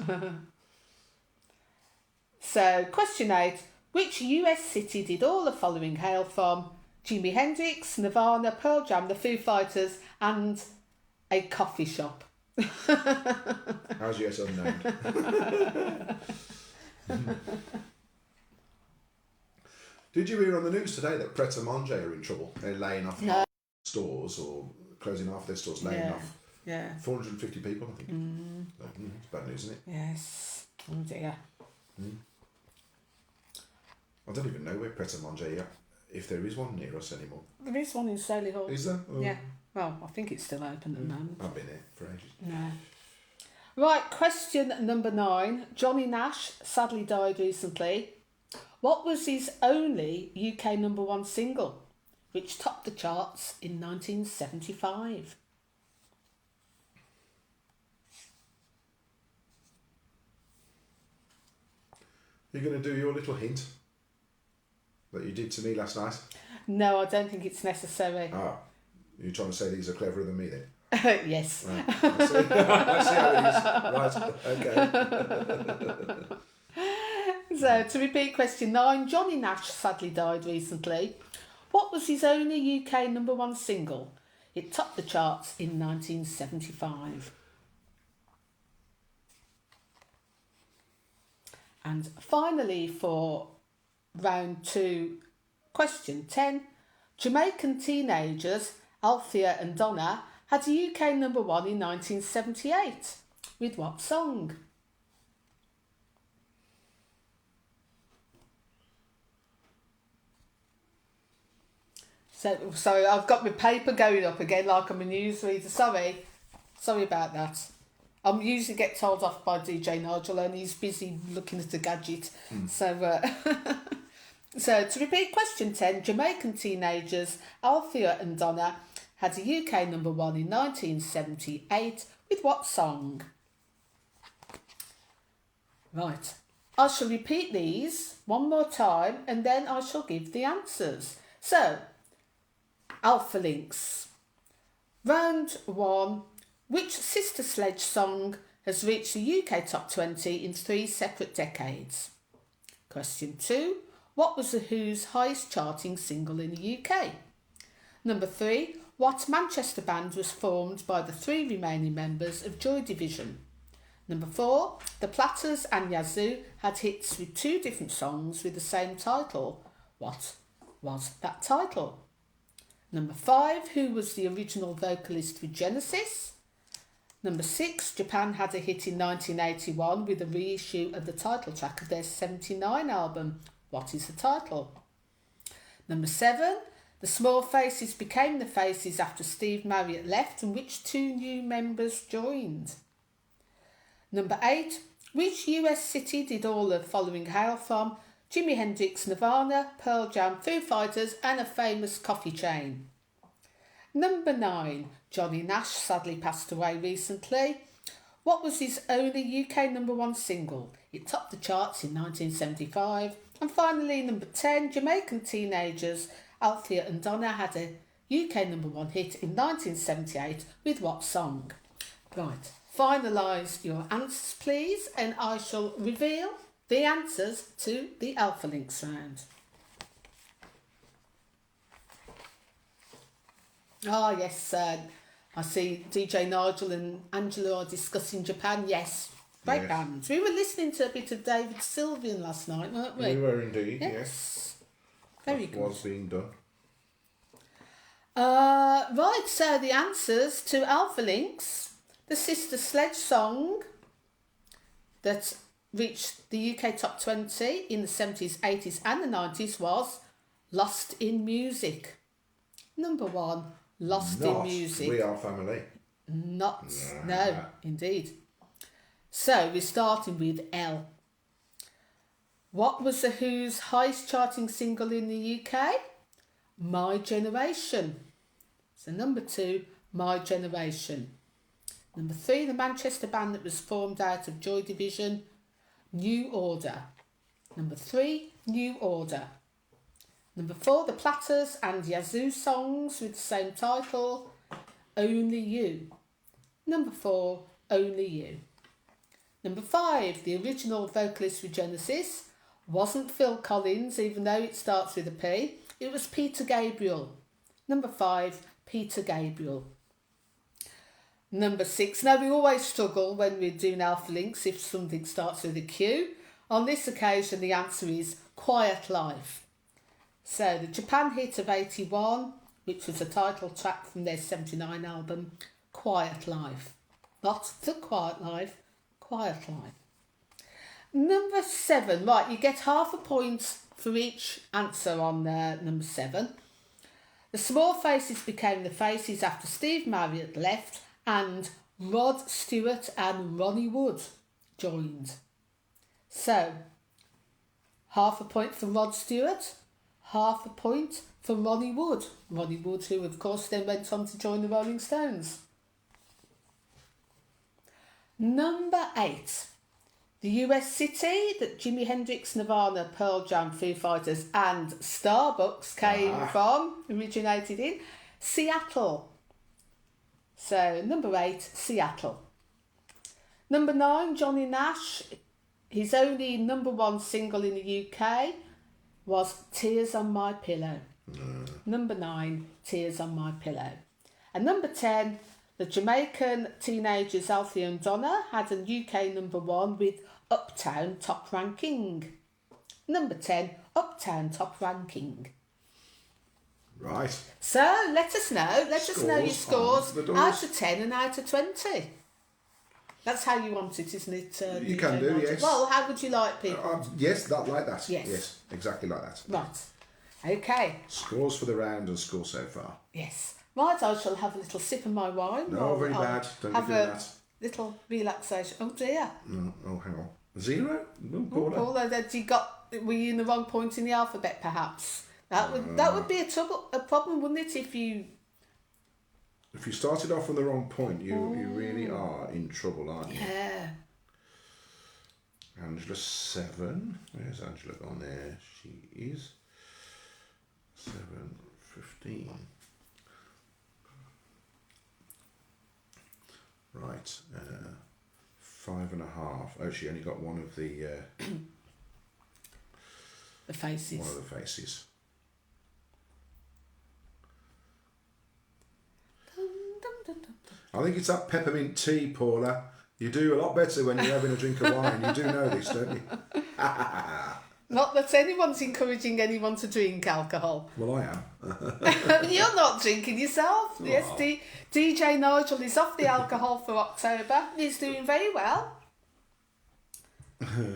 So, question 8. Which US city did all the following hail from? Jimi Hendrix, Nirvana, Pearl Jam, the Foo Fighters, and a coffee shop. How's yes unknown? Did you hear on the news today that Pret a Manger are in trouble? They're laying off stores or closing half their stores, laying off 450 people, I think. It's bad news, isn't it? Yes. Oh dear. I don't even know where Pret a Manger, if there is one near us anymore. There is one in Solihull. Is there? Oh. Yeah. Well, I think it's still open at the moment. I've been there for ages. No. Right, question number 9. Johnny Nash sadly died recently. What was his only UK number 1 single, which topped the charts in 1975? You're going to do your little hint that you did to me last night? No, I don't think it's necessary. Ah, you're trying to say these are cleverer than me then? Yes. Right. I see how it is. Right, okay. So, to repeat question 9, Johnny Nash sadly died recently. What was his only UK number 1 single? It topped the charts in 1975. And finally, for round 2, question 10, Jamaican teenagers Althea and Donna had a UK number 1 in 1978. With what song? So, sorry, I've got my paper going up again like I'm a newsreader. Sorry about that. I'm usually get told off by DJ Nigel and he's busy looking at the gadget. So, so to repeat question 10, Jamaican teenagers Althea and Donna had a UK number 1 in 1978 with what song? Right, I shall repeat these one more time and then I shall give the answers. So, Alpha Links. Round 1. Which Sister Sledge song has reached the UK top 20 in 3 separate decades? Question 2. What was The Who's highest charting single in the UK? Number 3. What Manchester band was formed by the 3 remaining members of Joy Division? Number 4. The Platters and Yazoo had hits with 2 different songs with the same title. What was that title? Number 5. Who was the original vocalist with Genesis? Number 6. Japan had a hit in 1981 with a reissue of the title track of their 79 album. What is the title? Number 7. The Small Faces became the Faces after Steve Marriott left, and which 2 new members joined? Number 8. Which US city did all the following hail from? Jimi Hendrix, Nirvana, Pearl Jam, Foo Fighters and a famous coffee chain. Number 9. Johnny Nash sadly passed away recently. What was his only UK number 1 single? It topped the charts in 1975. And finally, number 10. Jamaican teenagers Althea and Donna had a UK number 1 hit in 1978 with what song? Right, finalise your answers please and I shall reveal the answers to the Alpha Links round. Ah yes, I see DJ Nigel and Angela are discussing Japan. Yes, Great Yes. band. We were listening to a bit of David Sylvian last night, weren't we? We were indeed, yes. Very That good. was being done. Right, so the answers to Alpha Links, the Sister Sledge song that reached the UK top 20 in the 70s, 80s and the 90s was Lost in Music. Number 1, Lost in Music. We Are Family. Not, no, indeed. So we're starting with L. What was the Who's highest charting single in the UK? My Generation. So number 2, My Generation. Number 3, the Manchester band that was formed out of Joy Division, New Order. Number 3, New Order. Number 4, the Platters and Yazoo songs with the same title, Only You. Number 4, Only You. Number 5, the original vocalist with Genesis wasn't Phil Collins, even though it starts with a P. It was Peter Gabriel. Number 5, Peter Gabriel. Number 6, now we always struggle when we're doing Alpha Links if something starts with a Q. On this occasion, the answer is Quiet Life. So the Japan hit of 81, which was a title track from their 79 album, Quiet Life. Not The Quiet Life, Quiet Life. Number 7, right, you get half a point for each answer on number 7. The Small Faces became the Faces after Steve Marriott left and Rod Stewart and Ronnie Wood joined. So, half a point for Rod Stewart, half a point for Ronnie Wood. Ronnie Wood, who of course then went on to join the Rolling Stones. Number 8. The US city that Jimi Hendrix, Nirvana, Pearl Jam, Foo Fighters and Starbucks came from, originated in, Seattle. So, number 8, Seattle. Number 9, Johnny Nash. His only number 1 single in the UK was Tears on My Pillow. Number 9, Tears on My Pillow. And number 10, the Jamaican teenagers Alfie and Donna had a UK number 1 with Uptown Top Ranking. Number 10, Uptown Top Ranking. Right. So let us know. Let us know your scores out of 10 and out of 20. That's how you want it, isn't it? You can do, yes. Well, how would you like people? Yes, like that. Yes. Yes, exactly like that. Right. Okay. Scores for the round and scores so far. Yes. Right, I shall have a little sip of my wine. No, very bad. Don't be doing that. Little relaxation. Oh dear. No, oh, hang on. 0? Paula, were you in the wrong point in the alphabet, perhaps? That would be a problem, wouldn't it? If you started off on the wrong point, you really are in trouble, aren't you? Yeah. Angela 7. Where's Angela gone there? She is 7:15. Right. 5.5. Oh, she only got one of the the faces. One of the faces. I think it's that peppermint tea, Paula. You do a lot better when you're having a drink of wine. You do know this, don't you? Not that anyone's encouraging anyone to drink alcohol. Well, I am. You're not drinking yourself. Oh. Yes, DJ Nigel is off the alcohol for October. He's doing very well.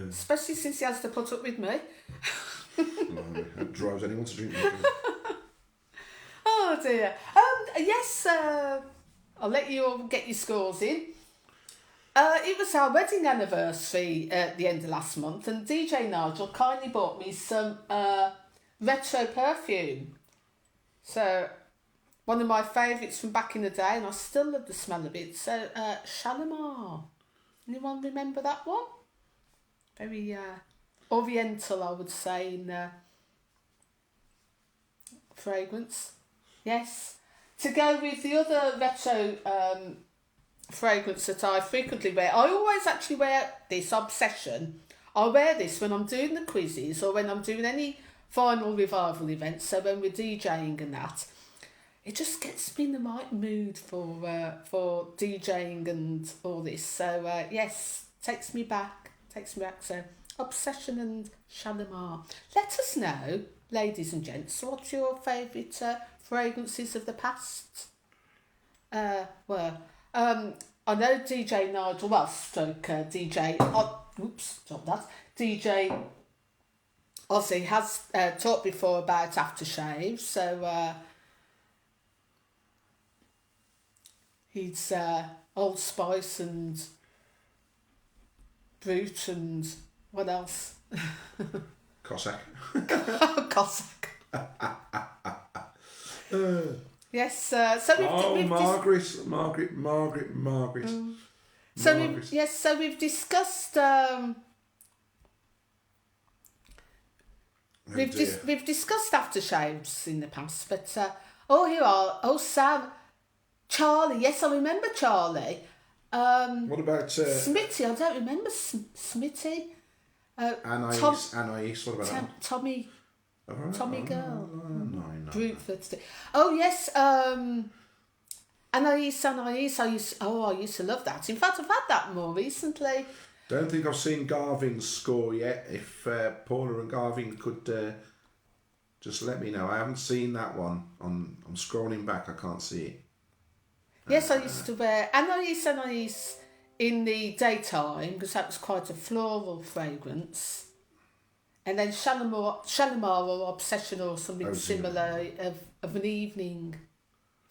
Especially since he has to put up with me. It drives anyone to drink. Oh dear. Yes, I'll let you all get your scores in. It was our wedding anniversary at the end of last month, and DJ Nigel kindly bought me some retro perfume. So, one of my favourites from back in the day, and I still love the smell of it. So, Shalimar. Anyone remember that one? Very oriental, I would say, in fragrance. Yes. To go with the other retro fragrance that I frequently wear, I always actually wear this Obsession. I wear this when I'm doing the quizzes or when I'm doing any final revival events. So when we're DJing and that, it just gets me in the right mood for DJing and all this. So yes, Takes me back. So, Obsession and Shalimar. Let us know, ladies and gents, what your favourite fragrances of the past were. I know DJ Nigel, DJ, stop that. DJ Ozzy has talked before about aftershave, so he's Old Spice and Brute and what else? Cossack. Cossack. Yes, so we've Margaret. So we've discussed we've discussed aftershaves in the past, but here are Sam, Charlie. Yes, I remember Charlie. What about Smitty? I don't remember Smitty. Anais. What about that? Tommy Girl. No. Brute. Oh yes. Anais. I used to love that. In fact, I've had that more recently. Don't think I've seen Garvin's score yet. If Paula and Garvin could just let me know. I haven't seen that one. I'm scrolling back. I can't see it. Yes, I used to wear Anais in the daytime because that was quite a floral fragrance. And then Shalimar or Obsession or something similar of an evening.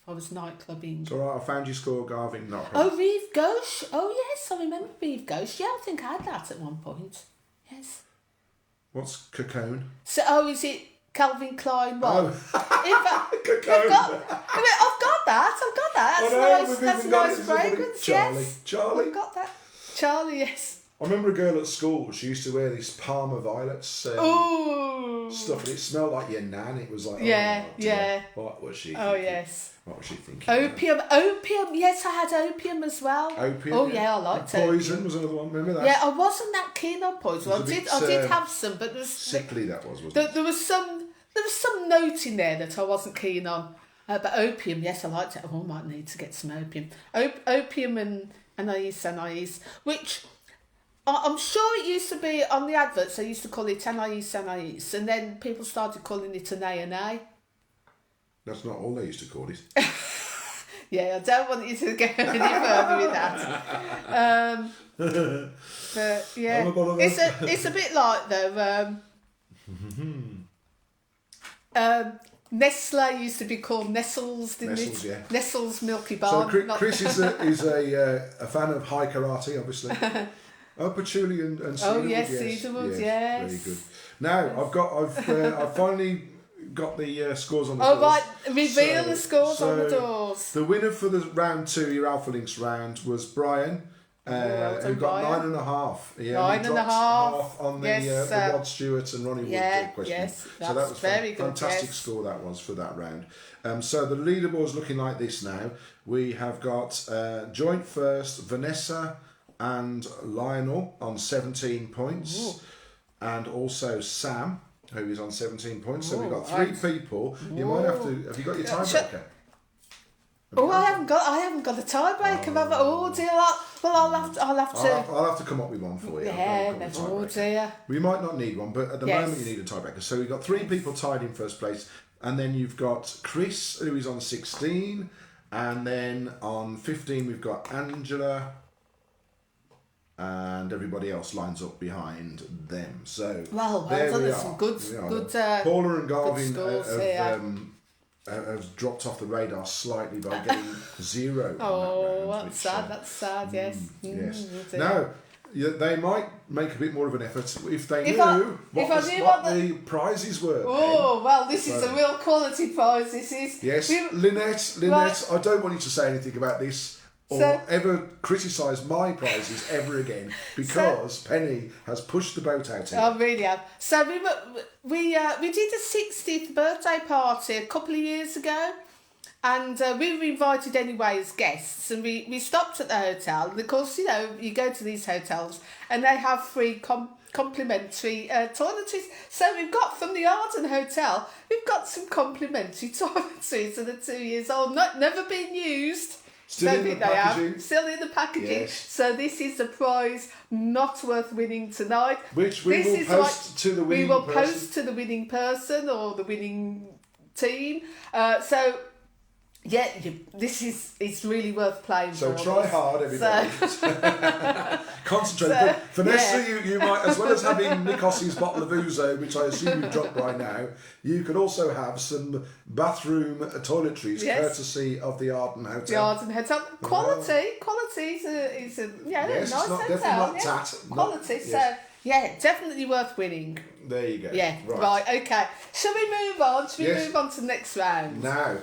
I was nightclubbing. It's all right, I found your score, Garvin. Not Oh, Reeve Gauche. Oh, yes, I remember Reeve Gauche. Yeah, I think I had that at one point. Yes. What's Cocoon? So, is it Calvin Klein one? Cocoon. I've got that. That's a nice fragrance. Charlie. I've got that. Charlie, yes. I remember a girl at school, she used to wear this Palmer Violets stuff, and it smelled like your nan. It was like, yeah. What was she thinking? Oh, yes. What was she thinking? Opium, yes, I had opium as well. Opium? Oh, yeah, I liked it. Poison was another one, remember that? Yeah, I wasn't that keen on poison. I did have some, but there was... Sickly that wasn't it? There was some note in there that I wasn't keen on. But opium, yes, I liked it. I might need to get some opium. Opium and Anais, which... I'm sure it used to be on the adverts, they used to call it Anais, and then people started calling it Anais. That's not all they used to call it. Yeah, I don't want you to go any further with that. But yeah, it's a bit like though. Nestle used to be called Nestles, didn't it? Yeah. Nestles Milky Bar. So Chris is a fan of high karate, obviously. Oh, patchouli and cedarwood. Oh yes, cedarwood. Yes. Very good. Now I've finally got the scores on the doors. doors. Right, reveal the scores on the doors. The winner for the round 2, your Alpha Links round, was Brian, who got 9.5. Yeah, 9.5 on the Rod Stewart and Ronnie Wood question. Yes, so that was very good. Fantastic score that was for that round. So the leaderboard's looking like this now. We have got joint first, Vanessa and Lionel on 17 points. Ooh. And also Sam, who is on 17 points. So we've got 3 people. You might have you got your tiebreaker? I haven't got a tiebreaker. Oh dear. Well, I'll have to come up with one for you. Yeah, oh dear. We might not need one, but at the moment you need a tiebreaker. So we've got 3 people tied in first place, and then you've got Chris, who is on 16, and then on 15 we've got Angela. And everybody else lines up behind them. So there we are. Some good. Paula and Garvin have dropped off the radar slightly by getting 0. That's sad. That's sad. Yes. Yes. Now they might make a bit more of an effort if they knew what the prizes were. Oh well, this is a real quality prize. This is. Yes, Lynette. I don't want you to say anything about this. Or ever criticise my prizes ever again because Penny has pushed the boat out here. I really have. So we did a 60th birthday party a couple of years ago, and we were invited anyway as guests, and we stopped at the hotel. And of course, you go to these hotels and they have free complimentary toiletries. So we've got from the Arden Hotel, we've got some complimentary toiletries that are 2 years old, never been used. Still in the packaging. Still in the packaging. Yes. So this is a prize not worth winning tonight. Which we will post to the winning person. We will post to the winning person or the winning team. Yeah, it's really worth playing. So for try us. hard, everybody. Concentrate. Vanessa, you might, as well as having Nikos's bottle of ouzo, which I assume you've dropped by now, you could also have some bathroom toiletries, courtesy of the Arden Hotel. The Arden Hotel. Quality is a nice hotel. Definitely not tat. Quality. So definitely worth winning. There you go. Yeah. Right. Okay. Shall we move on? Shall we move on to the next round? Now.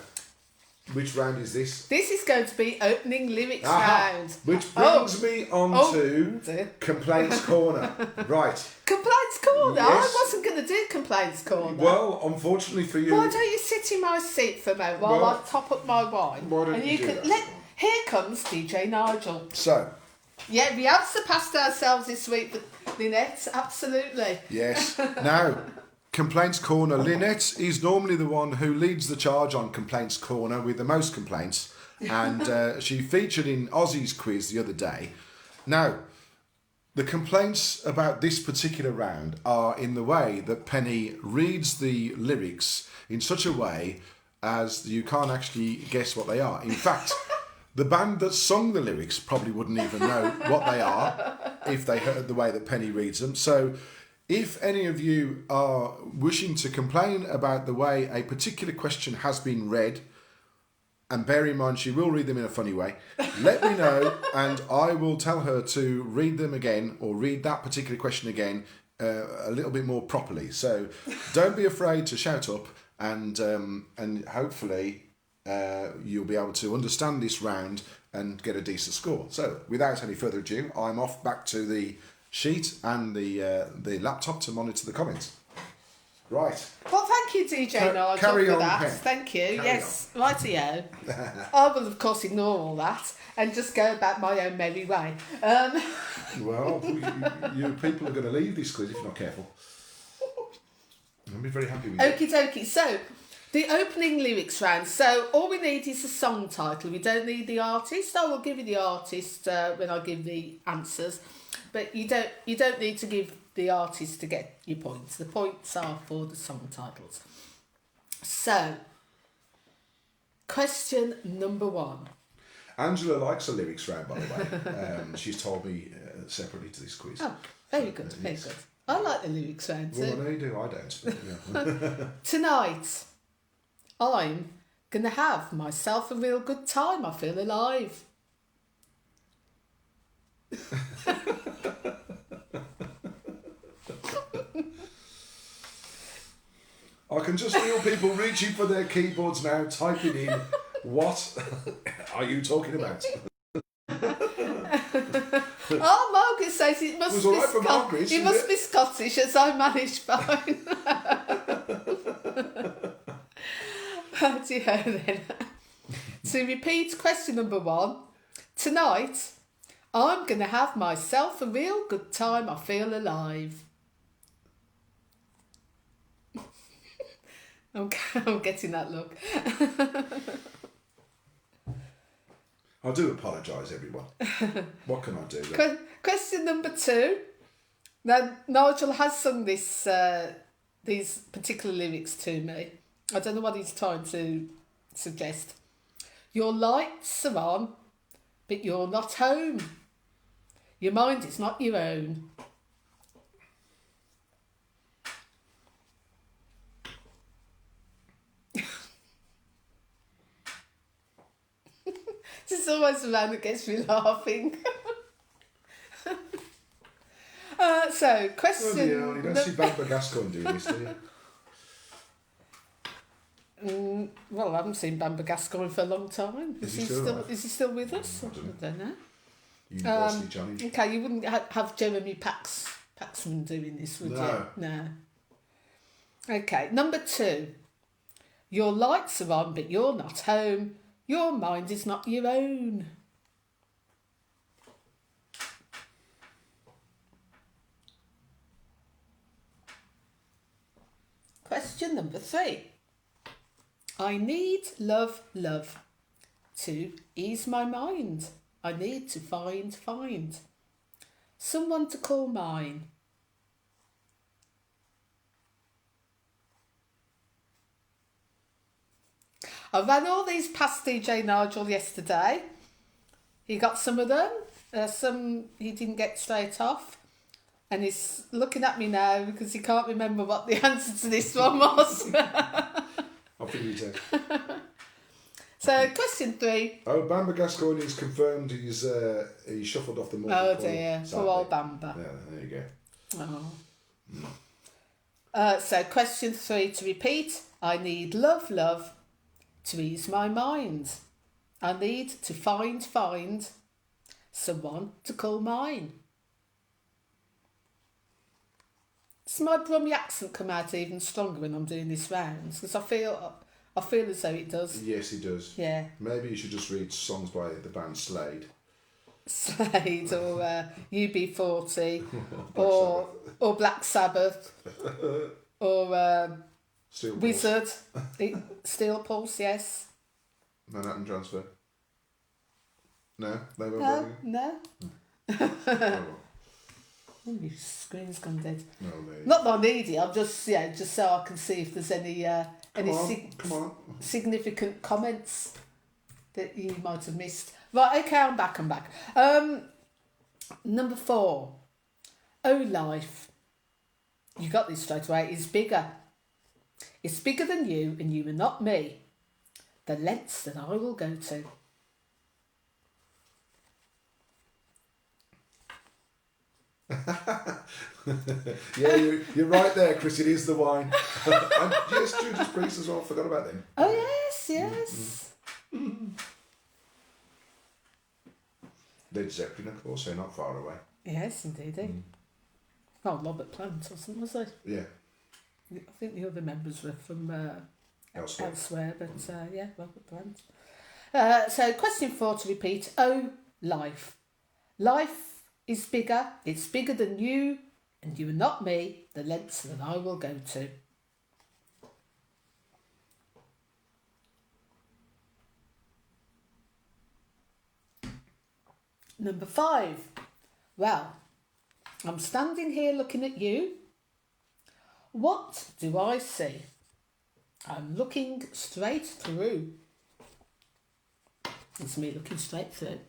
Which round is this? This is going to be opening lyrics round. Which brings me on to Complaints Corner. Right. Complaints Corner? Yes. I wasn't going to do Complaints Corner. Well, unfortunately for you... Why don't you sit in my seat for a moment while I top up my wine? Why don't you do that? Here comes DJ Nigel. So... Yeah, we have surpassed ourselves this week with Lynette, absolutely. Yes. Now... Complaints Corner. Lynette is normally the one who leads the charge on Complaints Corner with the most complaints, and she featured in Ozzy's quiz the other day. Now, the complaints about this particular round are in the way that Penny reads the lyrics in such a way as you can't actually guess what they are. In fact, the band that sung the lyrics probably wouldn't even know what they are if they heard the way that Penny reads them. So... if any of you are wishing to complain about the way a particular question has been read, and bear in mind she will read them in a funny way, let me know and I will tell her to read them again or read that particular question again a little bit more properly. So don't be afraid to shout up and hopefully you'll be able to understand this round and get a decent score. So without any further ado, I'm off back to the sheet and the laptop to monitor the comments. Right. Well, thank you, DJ Nigel, for that. Pen. Thank you. Rightio. I will, of course, ignore all that and just go about my own merry way. Well, you people are going to leave this quiz if you're not careful. I'll be very happy with you. Okie dokie. So, the opening lyrics round. So, all we need is a song title. We don't need the artist. I will give you the artist when I give the answers. But you don't need to give the artist to get your points. The points are for the song titles. So, question number 1. Angela likes a lyrics round, by the way. She's told me separately to this quiz. Oh, very good, very good. I like the lyrics round too. Well, I know you do, I don't. Yeah. Tonight, I'm going to have myself a real good time. I feel alive. I can just feel people reaching for their keyboards now, typing in, what are you talking about? Oh, Margaret says it must be right Margaret, you must be Scottish, as I manage fine. Oh dear, then. To repeat question number 1, tonight I'm going to have myself a real good time. I feel alive. I'm getting that look. I do apologise, everyone. What can I do? Question number 2. Now, Nigel has sung these particular lyrics to me. I don't know what he's trying to suggest. Your lights are on, but you're not home. Your mind is not your own. This is always the man that gets me laughing. So, question... You don't see Bamber Gascoigne doing this, do you? Well, I haven't seen Bamber Gascoigne for a long time. Is he still with us? I don't know. University Johnny. Okay, you wouldn't have Jeremy Paxman doing this, would you? No. Okay, number 2. Your lights are on, but you're not home. Your mind is not your own. Question number 3. I need love, love. to ease my mind. I need to find someone to call mine. I ran all these past DJ Nigel yesterday. He got some of them. Some he didn't get straight off. And he's looking at me now because he can't remember what the answer to this one was. I think you did. So, question 3. Oh, Bamba Gascoigne is confirmed he's shuffled off the multiple. Oh dear, poor old Bamba. Yeah, there you go. Oh. So, question 3 to repeat. I need love to ease my mind. I need to find someone to call mine. Does my Brummie accent come out even stronger when I'm doing this round? Because I feel as though it does. Yes, it does. Yeah. Maybe you should just read songs by the band Slade. Slade or UB40 or Black Sabbath or Steel Wizard. Steel Pulse, yes. Manhattan Transfer. No? They won't work? No. Oh, Oh, your screen's gone dead. no, mate. Not that I need it. I'm just so I can see if there's any Come on. significant comments that you might have missed. Right, okay, I'm back. Number 4. Oh, life. You got this straight away. Is bigger. It's bigger than you, and you are not me. The lengths that I will go to. Yeah, you're right there, Chris. It is the wine. And yes, Judas Priest as well. Forgot about them. Oh, yes. Led Zeppelin, of course. They're not far away. Yes, indeed. Oh, Robert Plant, was he? Yeah. I think the other members were from elsewhere, but yeah, Robert Plant. So, question 4 to repeat. Oh, life. Life is bigger. It's bigger than you, and you are not me. The lengths that I will go to. Number 5. Well, I'm standing here looking at you. What do I see? I'm looking straight through. It's me looking straight through.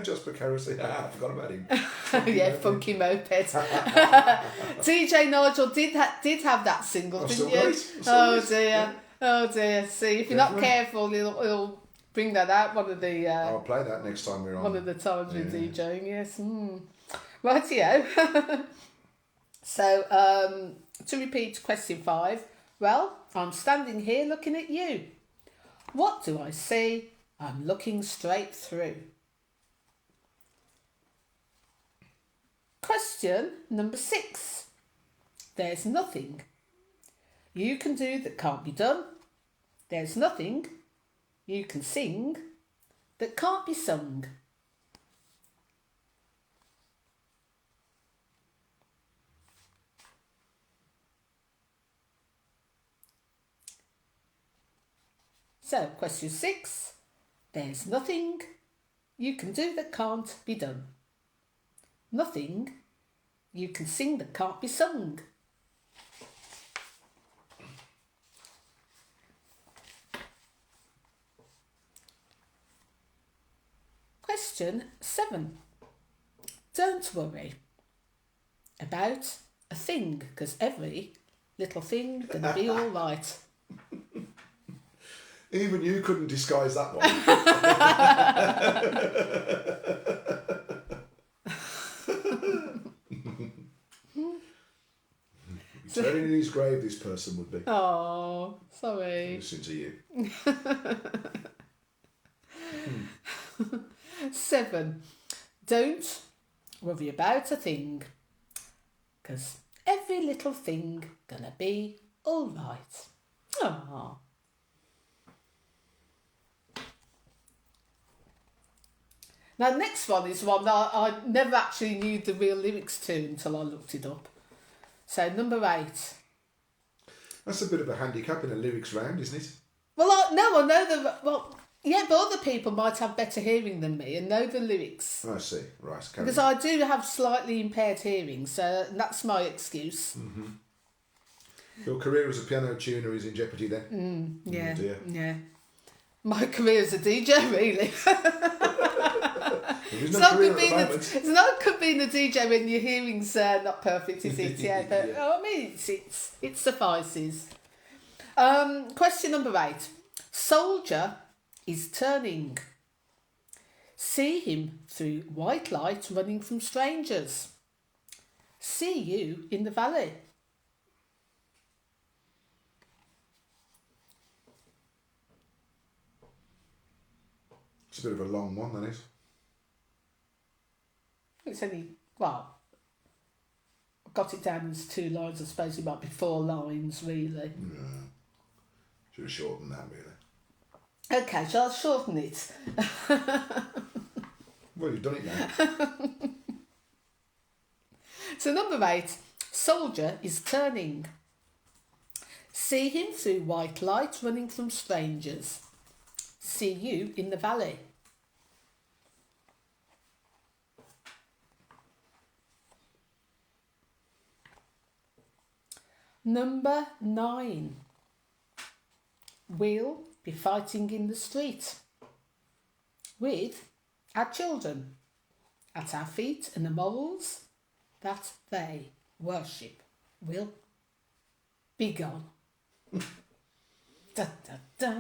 Just for Kerosene. I forgot about him. Yeah, Funky Moped. DJ Nigel did have that single, didn't you? Oh dear. Yeah. Oh dear. See, if you're not careful, he'll bring that out one of the... I'll play that next time we're on. One of the times we're DJing, yes. Rightio. So, to repeat question 5. Well, I'm standing here looking at you. What do I see? I'm looking straight through. Question number 6. There's nothing you can do that can't be done. There's nothing you can sing that can't be sung. So, question 6. There's nothing you can do that can't be done. Nothing you can sing that can't be sung. Question 7. Don't worry about a thing, because every little thing gonna be all right. Even you couldn't disguise that one. Turning in his grave, this person would be. Oh, sorry. Listen to you. 7. Don't worry about a thing, because every little thing gonna be all right. Aww. Now, next one is one that I never actually knew the real lyrics to until I looked it up. So, number 8. That's a bit of a handicap in a lyrics round, isn't it? Well, I know the... Well, yeah, but other people might have better hearing than me and know the lyrics. I see. Right. Because I do have slightly impaired hearing, so that's my excuse. Mm-hmm. Your career as a piano tuner is in jeopardy then? Yeah, Oh dear. yeah. My career as a DJ, really. There's no career at the moment. It's not good being a DJ when your hearing's not perfect, is it? Yeah, but Yeah. I mean, it suffices. Question number 8. Soldier is turning. See him through white light running from strangers. See you in the valley. It's a bit of a long one, that is. It's only, well, I got it down as 2 lines. I suppose it might be 4 lines, really. Yeah. Should have shortened that, really. Okay, shall I shorten it? Well, you've done it now. So number 8, soldier is turning. See him through white light running from strangers. See you in the valley. Number 9. We'll be fighting in the street with our children at our feet, and the morals that they worship will be gone. Da, da, da.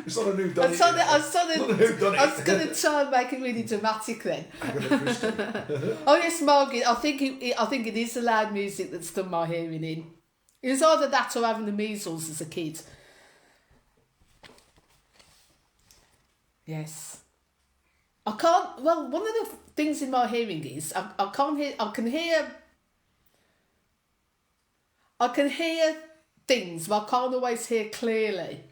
It's not a new I done was it. going to try and make it really dramatic then. Oh yes, Margaret. I think it is the loud music that's done my hearing in. It was either that or having the measles as a kid. Yes. I can't. Well, one of the things in my hearing is I can't hear. I can hear things, but I can't always hear clearly.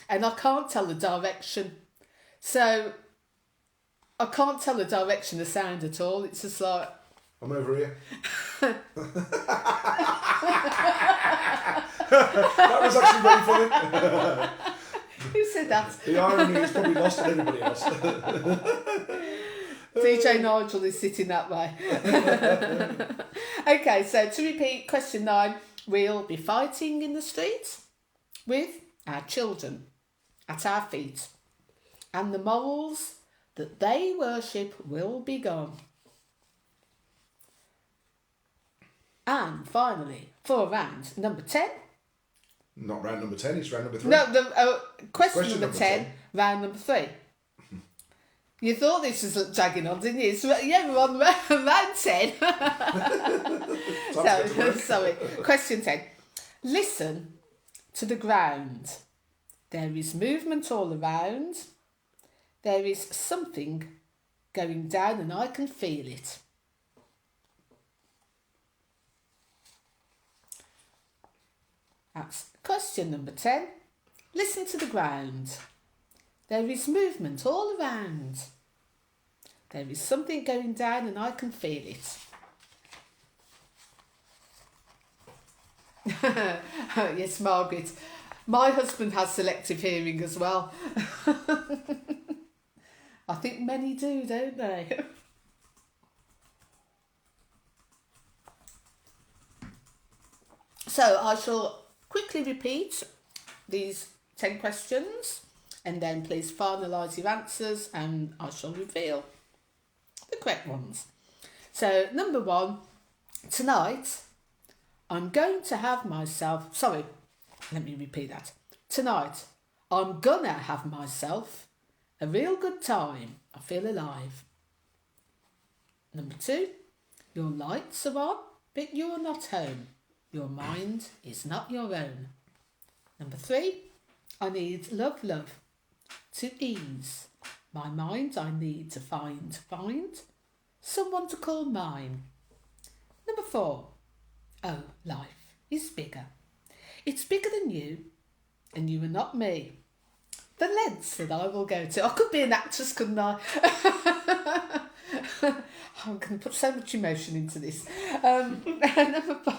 And I can't tell the direction. So I can't tell the direction of sound at all. It's just like... I'm over here. That was actually very funny. Who said that? The irony is probably lost on everybody else. DJ Nigel is sitting that way. Okay, so to repeat, question 9. We'll be fighting in the streets with our children at our feet, and the morals that they worship will be gone. And finally, for round number 10. Not round number 10, it's round number 3. No, question number 10, round number 3. You thought this was dragging on, didn't you? So, yeah, we're on round 10. Sorry, question 10. Listen to the ground. There is movement all around. There is something going down and I can feel it. That's question number 10. Listen to the ground. There is movement all around. There is something going down and I can feel it. Yes, Margaret. My husband has selective hearing as well. I think many do, don't they? So I shall quickly repeat these 10 questions and then please finalise your answers and I shall reveal the correct ones. So number 1, tonight I'm going to have myself... Sorry, let me repeat that. Tonight I'm gonna have myself a real good time. I feel alive. Number 2, your lights are on, but you're not home. Your mind is not your own. Number 3, I need love to ease. My mind I need to find someone to call mine. Number 4, oh, life is bigger. It's bigger than you, and you are not me. The lengths that I will go to. I could be an actress, couldn't I? I'm going to put so much emotion into this. Number 5.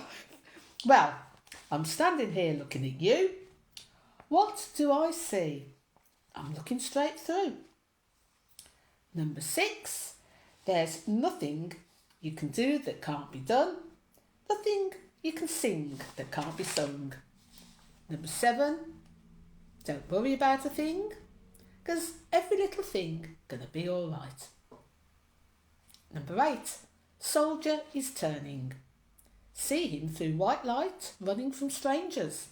Well, I'm standing here looking at you. What do I see? I'm looking straight through. Number 6, there's nothing you can do that can't be done. Nothing you can sing that can't be sung. Number 7, don't worry about a thing, because every little thing gonna be all right. Number 8, soldier is turning. See him through white light, running from strangers.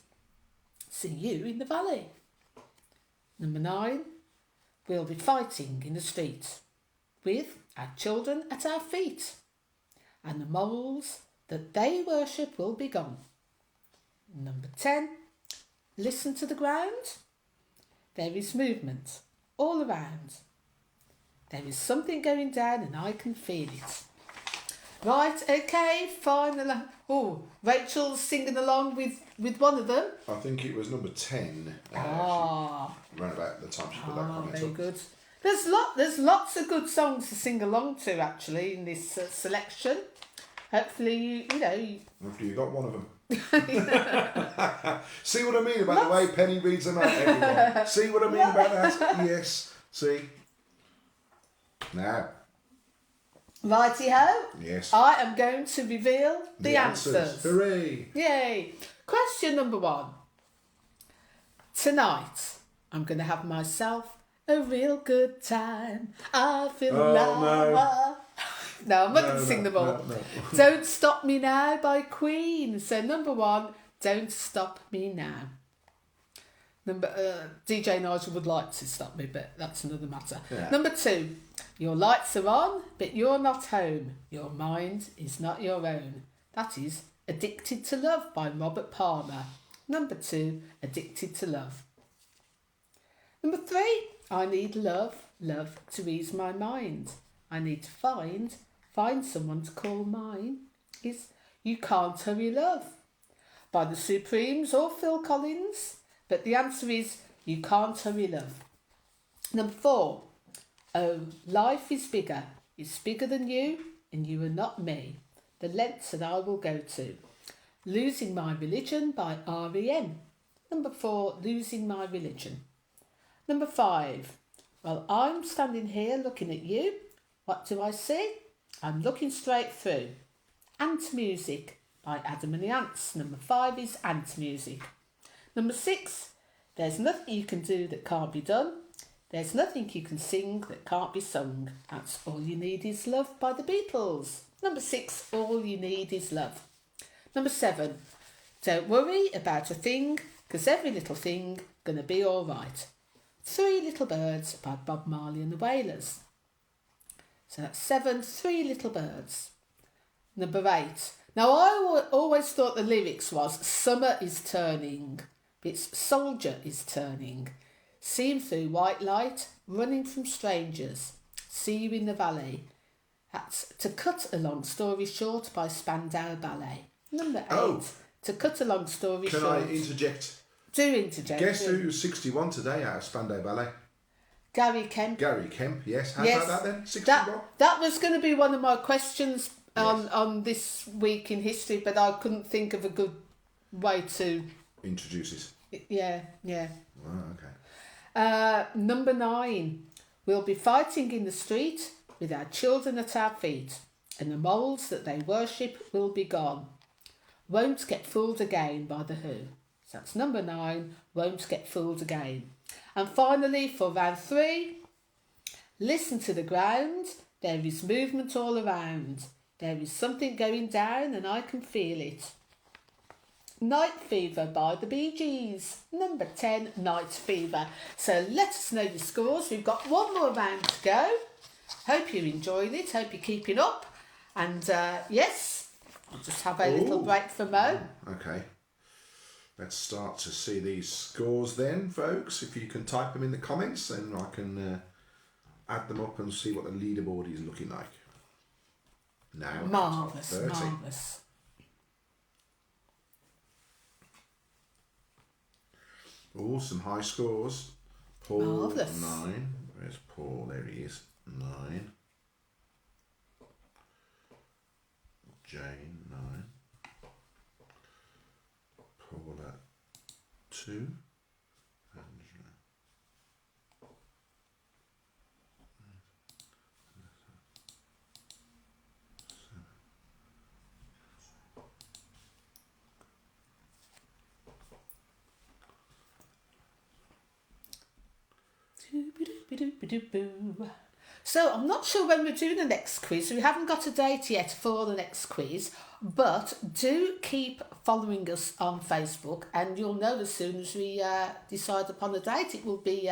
See you in the valley. Number 9, we'll be fighting in the street, with our children at our feet, and the morals that they worship will be gone. Number 10, listen to the ground. There is movement all around. There is something going down and I can feel it. Right, okay, fine. Oh, Rachel's singing along with one of them. I think it was number 10. Ah. Around about the time she put that comment very up. good. There's lots of good songs to sing along to, actually, in this selection. Hopefully, Hopefully you got one of them. See what I mean about the way Penny reads them out, everyone? See what I mean about that? Yes. See? Now. Righty-ho. Yes. I am going to reveal the answers. Hooray. Yay. Question number 1. Tonight, I'm going to have myself a real good time. I feel alive. No, I'm not going to sing them all. No. Don't Stop Me Now by Queen. So number 1, Don't Stop Me Now. DJ Nigel would like to stop me, but that's another matter. Yeah. Number 2, your lights are on, but you're not home. Your mind is not your own. That is Addicted to Love by Robert Palmer. Number 2, Addicted to Love. Number 3, I need love to ease my mind. I need to find someone to call mine. Is You Can't Hurry Love by the Supremes or Phil Collins. But the answer is You Can't Hurry Love. Number 4, oh, life is bigger. It's bigger than you, and you are not me. The lengths that I will go to. Losing My Religion by R.E.M. Number 4, Losing My Religion. Number 5, well, I'm standing here looking at you. What do I see? I'm looking straight through. Ant Music by Adam and the Ants. Number 5 is Ant Music. Number 6, there's nothing you can do that can't be done. There's nothing you can sing that can't be sung. That's All You Need Is Love by the Beatles. Number 6, All You Need Is Love. Number 7, don't worry about a thing, 'cause every little thing gonna be all right. 3 Little Birds by Bob Marley and the Wailers. So that's 7, 3 Little Birds. Number 8. Now I always thought the lyrics was summer is turning. It's soldier is turning. See him through white light, running from strangers. See you in the valley. That's To Cut a Long Story Short by Spandau Ballet. Number 8. To Cut a Long Story Short. Can I interject? Do interject. Guess who's 61 today out of Spandau Ballet? Gary Kemp. Gary Kemp, yes. How Yes, about that then? 61? That was going to be one of my questions on this week in history, but I couldn't think of a good way to... Introduces. Yeah. Oh, okay. Number 9. We'll be fighting in the street with our children at our feet, and the morals that they worship will be gone. Won't Get Fooled Again by The Who. So that's number 9, Won't Get Fooled Again. And finally, for round 3, listen to the ground. There is movement all around. There is something going down and I can feel it. Night Fever by the Bee Gees. Number 10, Night Fever. So let us know your scores. We've got one more round to go. Hope you're enjoying it. Hope you're keeping up. And yes, I'll just have a little break for Mo. Okay. Let's start to see these scores then, folks. If you can type them in the comments, then I can add them up and see what the leaderboard is looking like. Now, Marvellous, 30. marvellous. Oh, some high scores. Paul, Marvellous. 9. Where's Paul? There he is. 9. Jane, 9. Paul, 2. So I'm not sure when we're doing the next quiz. We haven't got a date yet for the next quiz, but do keep following us on Facebook and you'll know as soon as we decide upon a date. It will be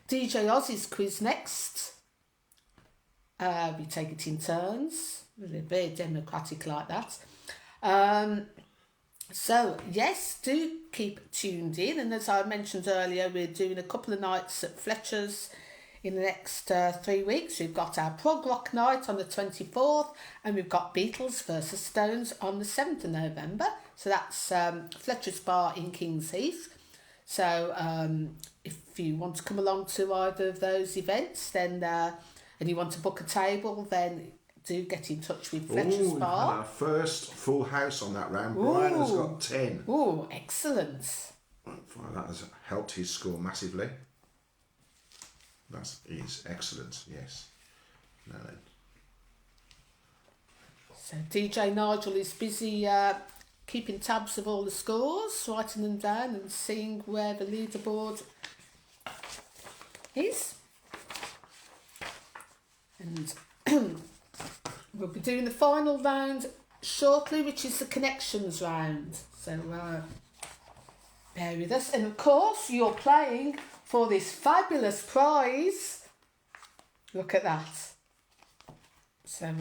DJ Ozzy's quiz next. We take it in turns. We're very democratic like that. So yes, do keep tuned in, and as I mentioned earlier, we're doing a couple of nights at Fletcher's in the next 3 weeks. We've got our prog rock night on the 24th, and we've got Beatles versus Stones on the 7th of November. So that's Fletcher's Bar in Kings Heath. So if you want to come along to either of those events, then and you want to book a table, then do get in touch with Fletcher's Bar. Our first full house on that round. Brian has got 10. Oh, excellent. Well, that has helped his score massively. That is excellent, yes. No. So DJ Nigel is busy keeping tabs of all the scores, writing them down and seeing where the leaderboard is. And we'll be doing the final round shortly, which is the connections round. So bear with us. And of course, you're playing for this fabulous prize. Look at that. So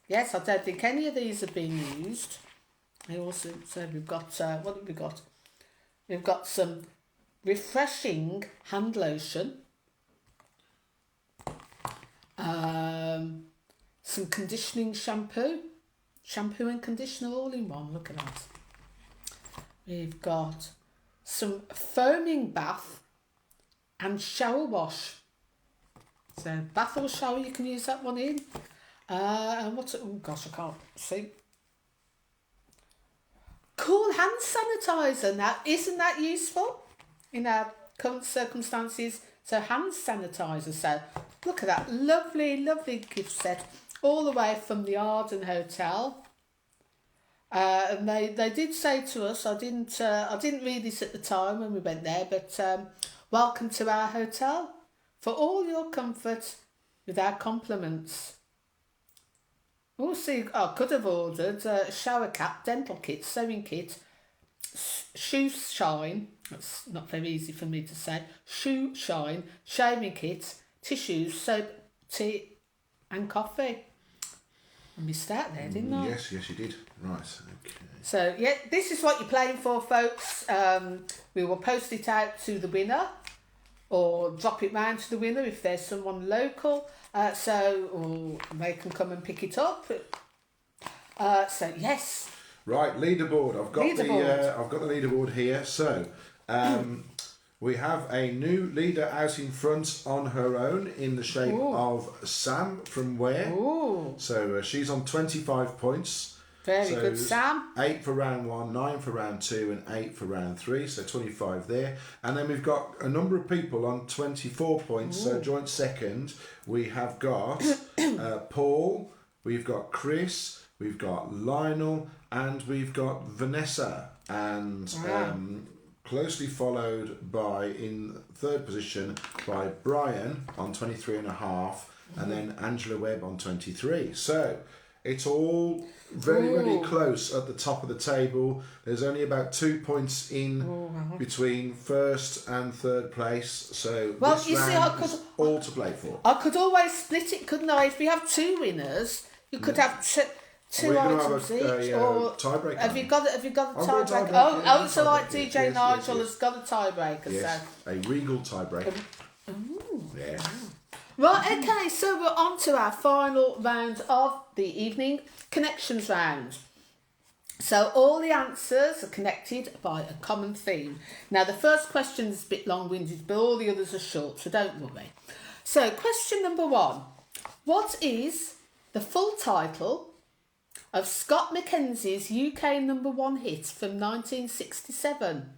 yes, I don't think any of these have been used. I also said we've got what have we got? We've got some refreshing hand lotion. Some conditioning shampoo and conditioner all in one. Look at that. We've got some foaming bath and shower wash. So bath or shower, you can use that one in. And what's it? Oh gosh, I can't see. Cool hand sanitizer. Now, isn't that useful in our current circumstances? So hand sanitizer. So look at that lovely, lovely gift set, all the way from the Arden Hotel. And they did say to us, I didn't read this at the time when we went there, but welcome to our hotel. For all your comfort, with our compliments. Also, I could have ordered a shower cap, dental kit, sewing kit, shoe shine, that's not very easy for me to say, shoe shine, shaving kit, tissues, soap, tea and coffee. I missed out there, didn't I? Yes, you did. Right, okay. So, yeah, this is what you're playing for, folks. We will post it out to the winner or drop it round to the winner if there's someone local. Or they can come and pick it up. So, yes. Right, leaderboard. I've got the leaderboard here. So, we have a new leader out in front on her own in the shape of Sam from Ware. Ooh. So she's on 25 points. Very good, Sam. 8 for round 1, 9 for round 2 and 8 for round 3. So 25 there. And then we've got a number of people on 24 points. Ooh. So joint second, we have got Paul, we've got Chris, we've got Lionel and we've got Vanessa. And... Wow. Closely followed by, in third position, by Brian on 23.5 and then Angela Webb on 23. So it's all very close at the top of the table. There's only about 2 points in between first and third place. So this round is all to play for. I could always split it, couldn't I? If we have two winners, you could have two items each, or tiebreaker. Have you got a tiebreaker? Oh, so like DJ Nigel has got a tiebreaker. Yes, so a regal tiebreaker. Yeah. Right, okay, so we're on to our final round of the evening, connections round. So all the answers are connected by a common theme. Now the first question is a bit long-winded, but all the others are short, so don't worry. So question number 1. What is the full title of Scott McKenzie's UK #1 hit from 1967?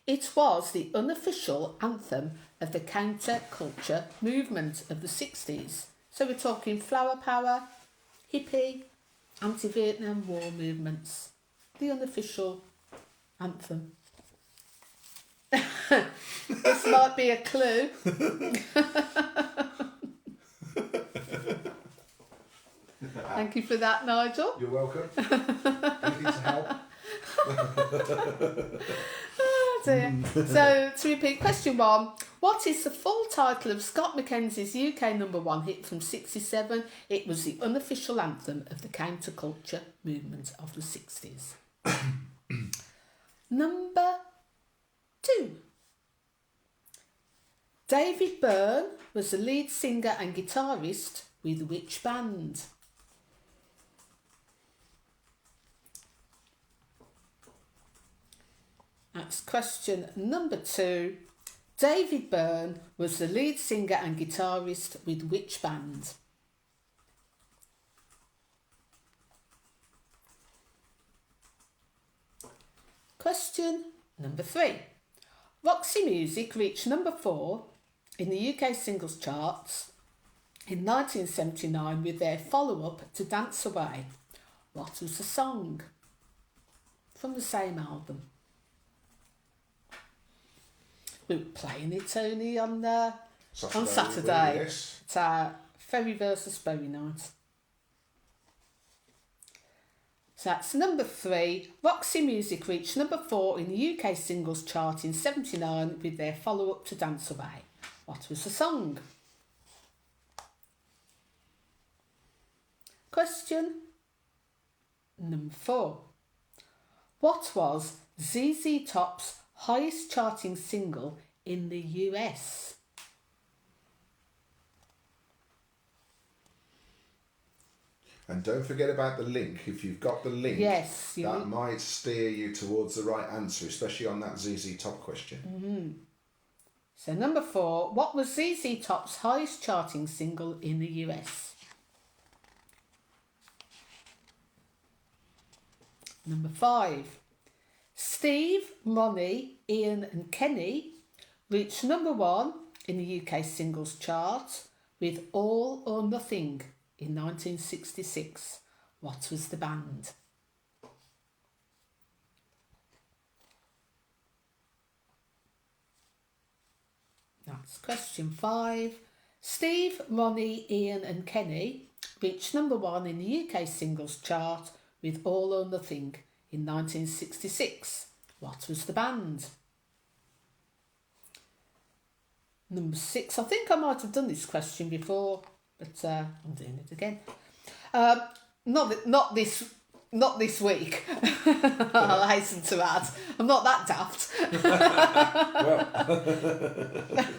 It was the unofficial anthem of the counter-culture movement of the 60s. So we're talking flower power, hippie, anti-Vietnam War movements. The unofficial anthem. This might be a clue. Thank you for that, Nigel. You're welcome. Anything to help? Oh dear. So, to repeat, question 1. What is the full title of Scott McKenzie's UK #1 hit from 67? It was the unofficial anthem of the counterculture movement of the 60s. Number 2. David Byrne was the lead singer and guitarist with which band? That's question number 2. David Byrne was the lead singer and guitarist with which band? Question number 3. Roxy Music reached number 4 in the UK singles charts in 1979 with their follow-up to Dance Away. What was the song? From the same album. We were playing it, Tony, on Saturday. Yes. It's our Ferry versus Bowie night. So that's number 3. Roxy Music reached number 4 in the UK singles chart in 79 with their follow-up to Dance Away. What was the song? Question number 4. What was ZZ Top's highest charting single in the US? And don't forget about the link. If you've got the link, yes, that might steer you towards the right answer, especially on that ZZ Top question. Mm-hmm. So number 4, what was ZZ Top's highest charting single in the US? Number 5, Steve, Ronnie, Ian and Kenny reached number 1 in the UK singles chart with All or Nothing in 1966. What was the band? That's question 5. Steve, Ronnie, Ian and Kenny reached number 1 in the UK singles chart with All or Nothing in 1966. What was the band? Number 6. I think I might have done this question before, but I'm doing it again. Not this week. I'll hasten to add. I'm not that daft.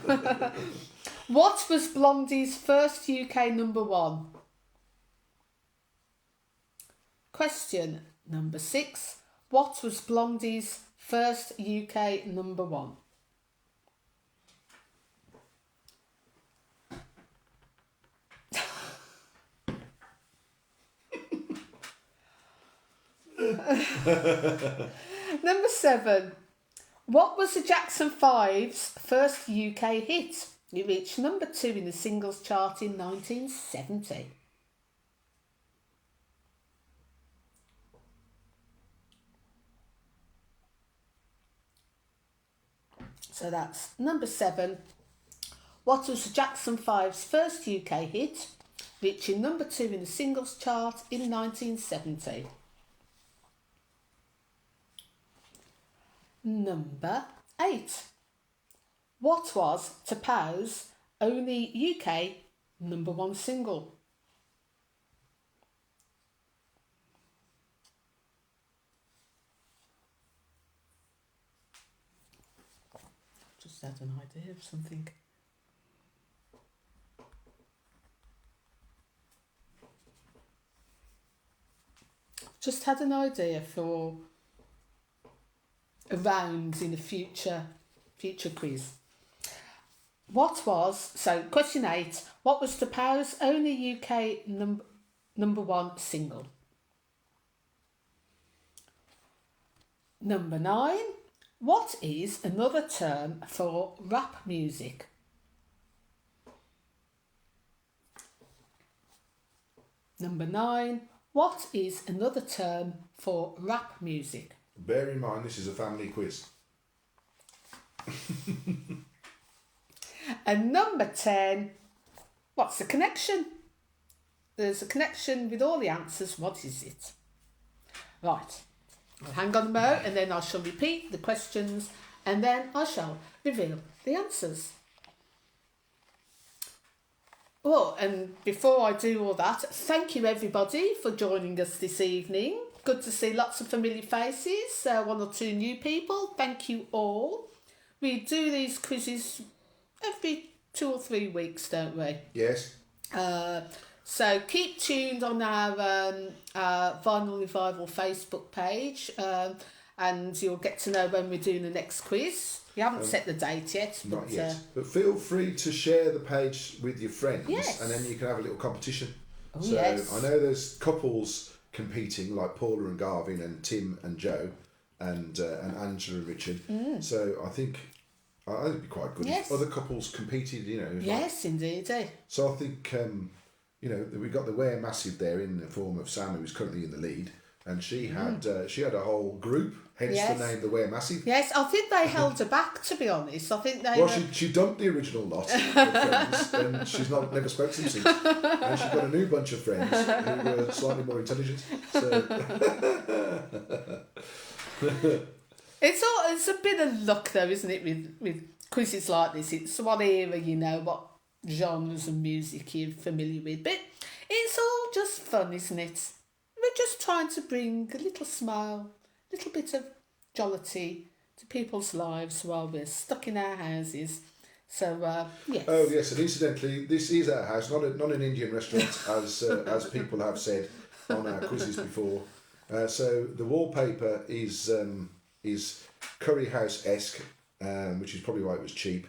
Well. What was Blondie's first UK number 1? Question number 6. What was Blondie's first UK number 1? Number 7. What was the Jackson 5's first UK hit? It reached number 2 in the singles chart in 1970. So that's number 7. What was the Jackson 5's first UK hit, reaching number 2 in the singles chart in 1970? Number 8. What was Tapau's only UK number 1 single? Just had an idea of something. Just had an idea for a round in a future quiz. What was, so question 8, what was Tapau's only UK number 1 single? Number 9, What is another term for rap music? Number 9. What is another term for rap music? Bear in mind, this is a family quiz. And number 10. What's the connection? There's a connection with all the answers. What is it? Right. I'll hang on a moment and then I shall repeat the questions and then I shall reveal the answers. Oh, and before I do all that, thank you everybody for joining us this evening. Good to see lots of familiar faces, 1 or 2 new people. Thank you all. We do these quizzes every 2 or 3 weeks, don't we? Yes. So keep tuned on our Vinyl Revival Facebook page and you'll get to know when we're doing the next quiz. We haven't set the date yet. Not yet. But feel free to share the page with your friends. Yes. And then you can have a little competition. Oh, so yes. I know there's couples competing like Paula and Garvin and Tim and Joe and Angela and Richard. So I think it'd be quite good if other couples competed, you know. Yes, indeed. So I think, you know, we got the Wear Massive there in the form of Sam, who's currently in the lead. And she had a whole group, hence the name The Wear Massive. Yes, I think they held her back, to be honest. I think they. Well, she dumped the original lot of friends, and she's never spoken to them since. And she's got a new bunch of friends who were slightly more intelligent. So. It's a bit of luck, though, isn't it? With quizzes like this, it's what era, you know, what genres of music you're familiar with, but it's all just fun, isn't it? We're just trying to bring a little smile, a little bit of jollity to people's lives while we're stuck in our houses. So, yes. Oh, yes, and incidentally, this is our house, not an Indian restaurant, as people have said on our quizzes before. So the wallpaper is Curry House-esque, which is probably why it was cheap.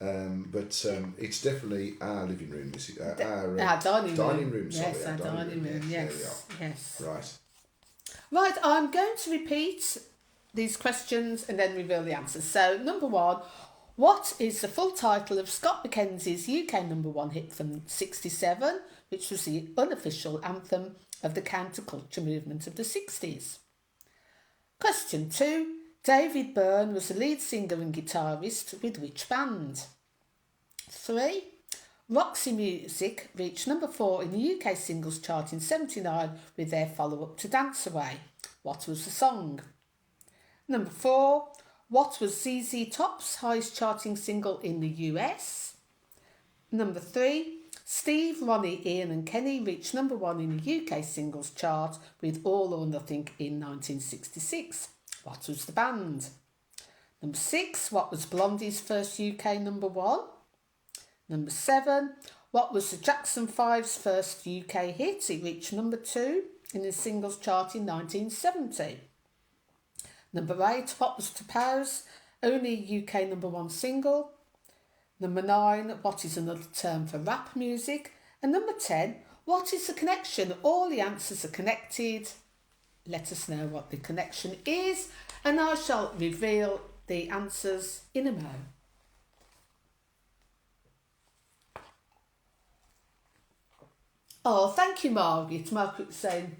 But it's definitely our living room. This is our dining room. Sorry, yes, our dining room. Yes, yes. Right, I'm going to repeat these questions and then reveal the answers. So, number 1, what is the full title of Scott McKenzie's UK #1 hit from '67, which was the unofficial anthem of the counterculture movement of the 60s? Question 2. David Byrne was the lead singer and guitarist with which band? 3. Roxy Music reached number 4 in the UK singles chart in '79 with their follow-up to Dance Away. What was the song? Number 4. What was ZZ Top's highest charting single in the US? Number 3. Steve, Ronnie, Ian and Kenny reached number 1 in the UK singles chart with All or Nothing in 1966. What was the band? Number 6. What was Blondie's first UK number 1? Number 7. What was the Jackson 5's first UK hit? It reached number 2 in the singles chart in 1970. Number 8. What was Tapau's only UK number 1 single? Number 9. What is another term for rap music? And number 10. What is the connection? All the answers are connected. Let us know what the connection is, and I shall reveal the answers in a moment. Oh, thank you, Margaret. Margaret was saying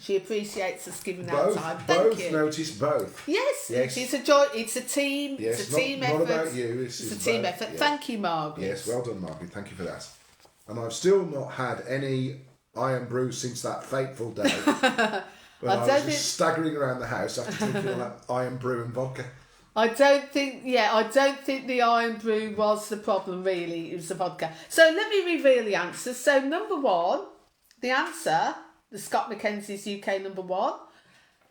she appreciates us giving our time. Thank you. Notice both. Yes, it's a joy. It's a team. Yes, it's a team effort. Not about you. It's a team effort. Yeah. Thank you, Margaret. Yes, well done, Margaret. Thank you for that. And I've still not had any iron brew since that fateful day. When I was just staggering around the house after drinking all that iron brew and vodka. I don't think the iron brew was the problem, really. It was the vodka. So let me reveal the answers. So number 1, the answer, the Scott McKenzie's UK number 1,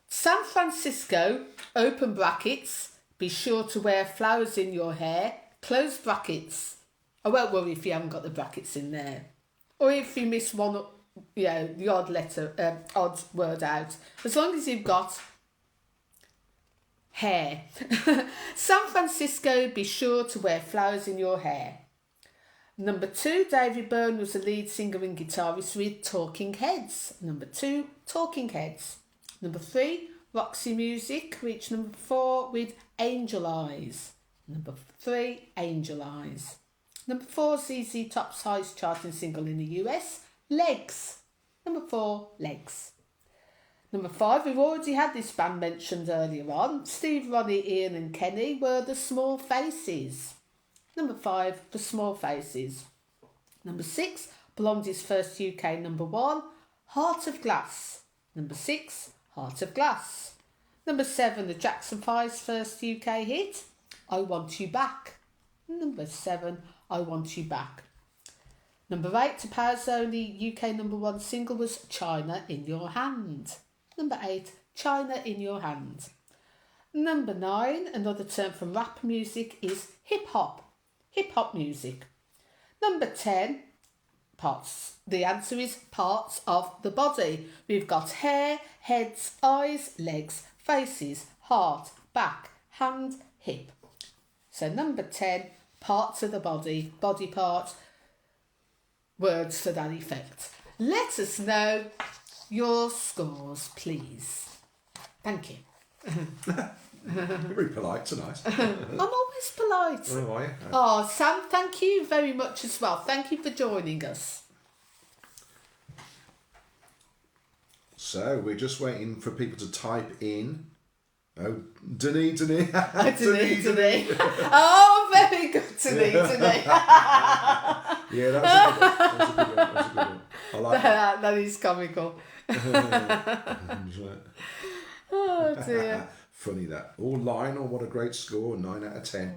San Francisco, open brackets, be sure to wear flowers in your hair, close brackets. I won't worry if you haven't got the brackets in there. Or if you miss one, the odd letter, odd word out. As long as you've got hair. San Francisco, be sure to wear flowers in your hair. Number 2, David Byrne was the lead singer and guitarist with Talking Heads. Number 2, Talking Heads. Number 3, Roxy Music reached number 4 with Angel Eyes. Number 3, Angel Eyes. Number 4, ZZ Top's highest charting single in the US, Legs. Number 4, Legs. Number 5, we've already had this band mentioned earlier on. Steve, Ronnie, Ian and Kenny were the Small Faces. Number 5, the Small Faces. Number 6, Blondie's first UK number 1, Heart of Glass. Number 6, Heart of Glass. Number 7, the Jackson 5's first UK hit, I Want You Back. Number 7, I Want You Back. Number 8, to Power's only UK number 1 single was China in Your Hand. Number 8, China in Your Hand. Number 9, another term from rap music, is hip-hop. Hip-hop music. Number 10, parts. The answer is parts of the body. We've got hair, heads, eyes, legs, faces, heart, back, hand, hip. So number 10, parts of the body, body parts, words to that effect. Let us know your scores, please. Thank you. You're very polite tonight. I'm always polite. Oh, are you? Oh, Sam, thank you very much as well. Thank you for joining us. So we're just waiting for people to type in. Oh, Denise. Denise. Oh, very good, Denise. Yeah, that's a good one. I like that. That is comical. Oh dear. Funny that. Oh, Lionel, what a great score. 9 out of 10.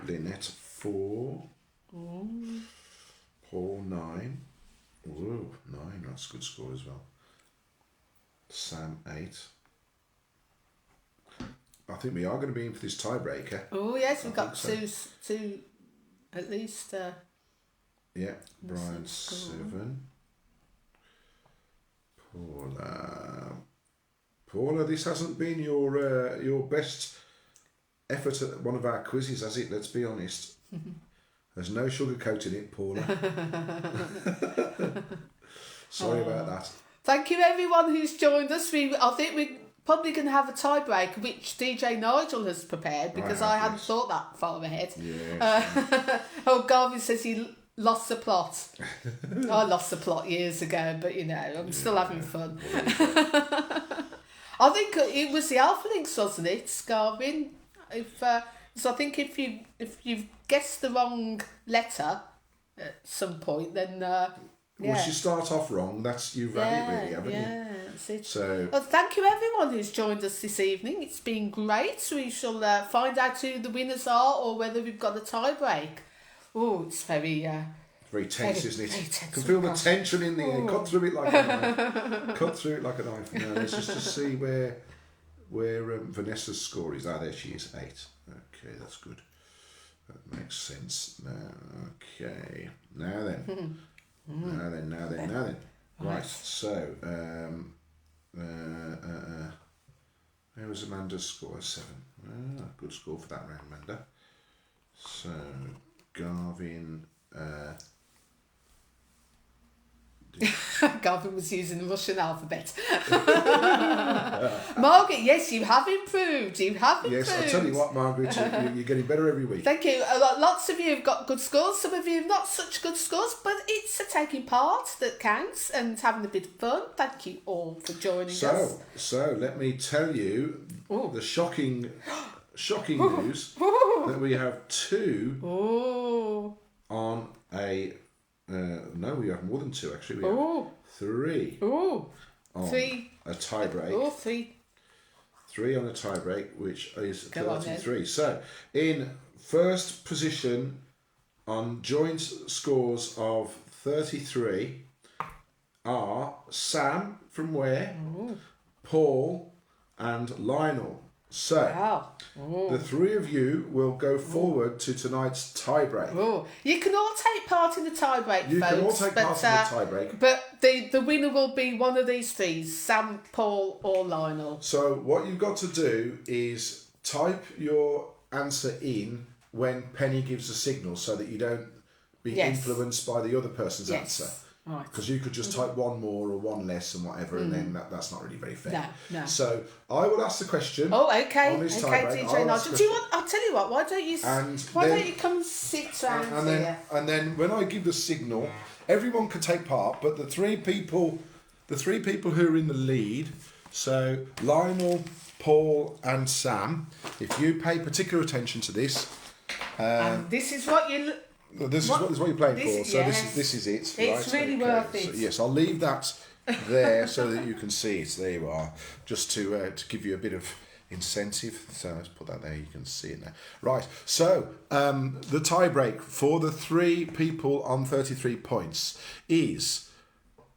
Lynette, 4. Paul, 9. Ooh, 9. That's a good score as well. Sam, 8. I think we are going to be in for this tiebreaker. Oh yes, we've got two at least. Yeah, Brian, 7. Paula, this hasn't been your best effort at one of our quizzes, has it? Let's be honest. There's no sugarcoating it, Paula. Sorry about that. Thank you everyone who's joined us. I think we're probably going to have a tiebreak, which DJ Nigel has prepared, because I hadn't thought that far ahead. Yes. Garvin says he lost the plot. I lost the plot years ago, but I'm still having fun. I think it was the Alpha Links, wasn't it, Garvin? So I think if you've guessed the wrong letter at some point, then once you start off wrong, you've had it really, haven't you? Yeah, that's it. So, well, thank you everyone who's joined us this evening. It's been great. We shall find out who the winners are or whether we've got a tie break. Oh, it's very tense, isn't it? Very tense. Can feel the tension in the air. Cut through it like a knife. Cut through it like a knife. No, let's just see where Vanessa's score is. There she is, 8. Okay, that's good. That makes sense. Okay. Now then. Now then. Right. So, where was Amanda's score? 7. Good score for that round, Amanda. So, Garvin. Garvin was using the Russian alphabet. Margaret, yes, you have improved. Yes, I'll tell you what, Margaret, you're getting better every week. Thank you. Lots of you have got good scores. Some of you have not such good scores, but it's taking part that counts and having a bit of fun. Thank you all for joining us. So let me tell you the shocking news that we have 2 on a. No, we have more than 2 actually. We have 3 on 3. A tie break. 3. 3 on a tie break, which is 33. So, in first position on joint scores of 33 are Sam from where? Paul and Lionel. So, the 3 of you will go forward to tonight's tie-break. You can all take part in the tie-break, folks. You can all take part in the tie-break. But the winner will be one of these 3, Sam, Paul or Lionel. So what you've got to do is type your answer in when Penny gives a signal so that you don't be influenced by the other person's answer. Right. Because you could just type one more or one less and whatever, and then that's not really very fair. No. So I will ask the question. Oh, okay. On this Okay, tiebreak. DJ Nigel. Do you want? I'll tell you what. Why don't you? Don't you come sit round here? And then when I give the signal, everyone can take part, but the three people who are in the lead. So Lionel, Paul, and Sam. If you pay particular attention to this, this is what you. This is what you're playing for. So yes. this is it. It's right? really worth it. So, yes, I'll leave that there so that you can see it. There you are. Just to give you a bit of incentive. So let's put that there. You can see it now. Right. So the tiebreak for the three people on 33 points is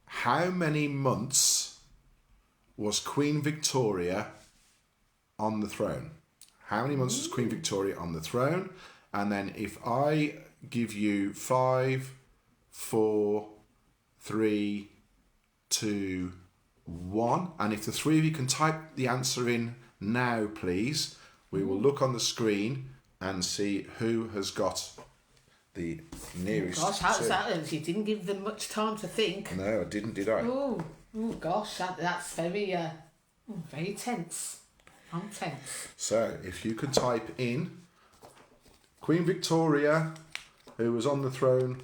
how many months was Queen Victoria on the throne? How many months was Queen Victoria on the throne? And then if I give you 5, 4, 3, 2, 1, and if the three of you can type the answer in now, please, we will look on the screen and see who has got the nearest. Gosh, how's that? You didn't give them much time to think. No, I didn't, did I? Oh gosh, that's very very tense. I'm tense. So if you could type in Queen Victoria, who was on the throne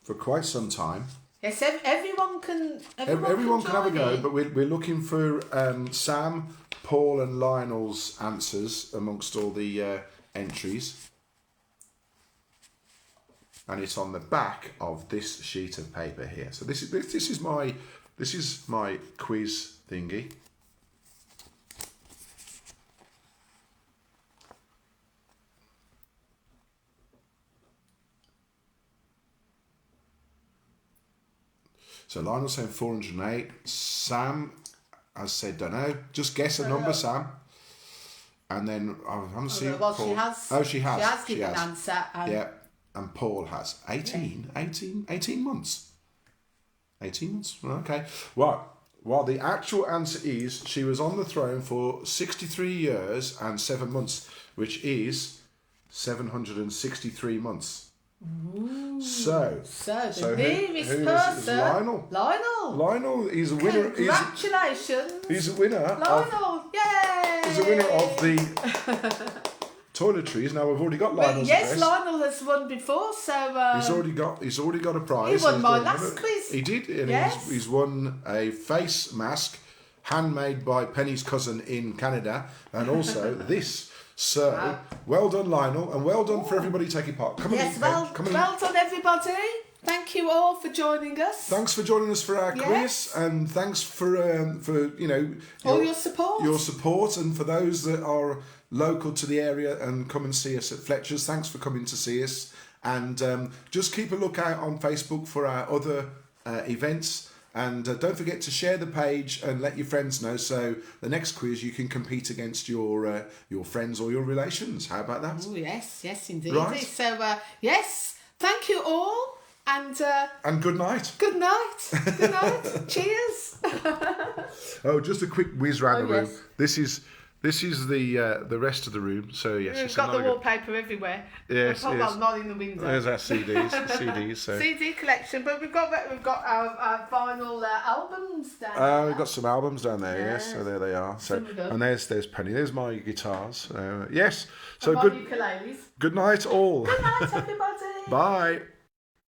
for quite some time. Yes, everyone can have a go, in. but we're looking for Sam, Paul, and Lionel's answers amongst all the entries, and it's on the back of this sheet of paper here. So this is my quiz thingy. So Lionel's saying 408. Sam has said, don't know. Just guess a number, Sam. And then I haven't seen Paul. She has. Oh, she has. She has given an answer. Yeah. And Paul has 18 months. 18 months. Okay. Well, the actual answer is she was on the throne for 63 years and 7 months, which is 763 months. Ooh. So the nearest person is Lionel. Lionel is a winner. Congratulations. He's a winner. Lionel, yay! He's a winner of the toiletries. Now we've already got Lionel's address. Lionel has won before, so he's already got a prize. He won my last quiz. He did, and he's won a face mask handmade by Penny's cousin in Canada, and also this. So, well done, Lionel, and well done for everybody taking part. Well done, everybody. Thank you all for joining us. Thanks for joining us for our quiz, and thanks for all your support. Your support, and for those that are local to the area and come and see us at Fletcher's, thanks for coming to see us. And just keep a lookout on Facebook for our other events. And don't forget to share the page and let your friends know. So the next quiz you can compete against your friends or your relations. How about that? Oh yes, indeed. Right. So yes, thank you all, and good night. Good night. Cheers. Oh, just a quick whiz round the room. Yes. This is the rest of the room. So yes, we've got the wallpaper everywhere. Yes, well, not in the window. There's our CDs. So. CD collection, but we've got our vinyl albums down there. We've got some albums down there. Yes, so there they are. So and there's Penny. There's my guitars. Yes. So and my ukuleles. Good night, all. Good night, everybody. Bye.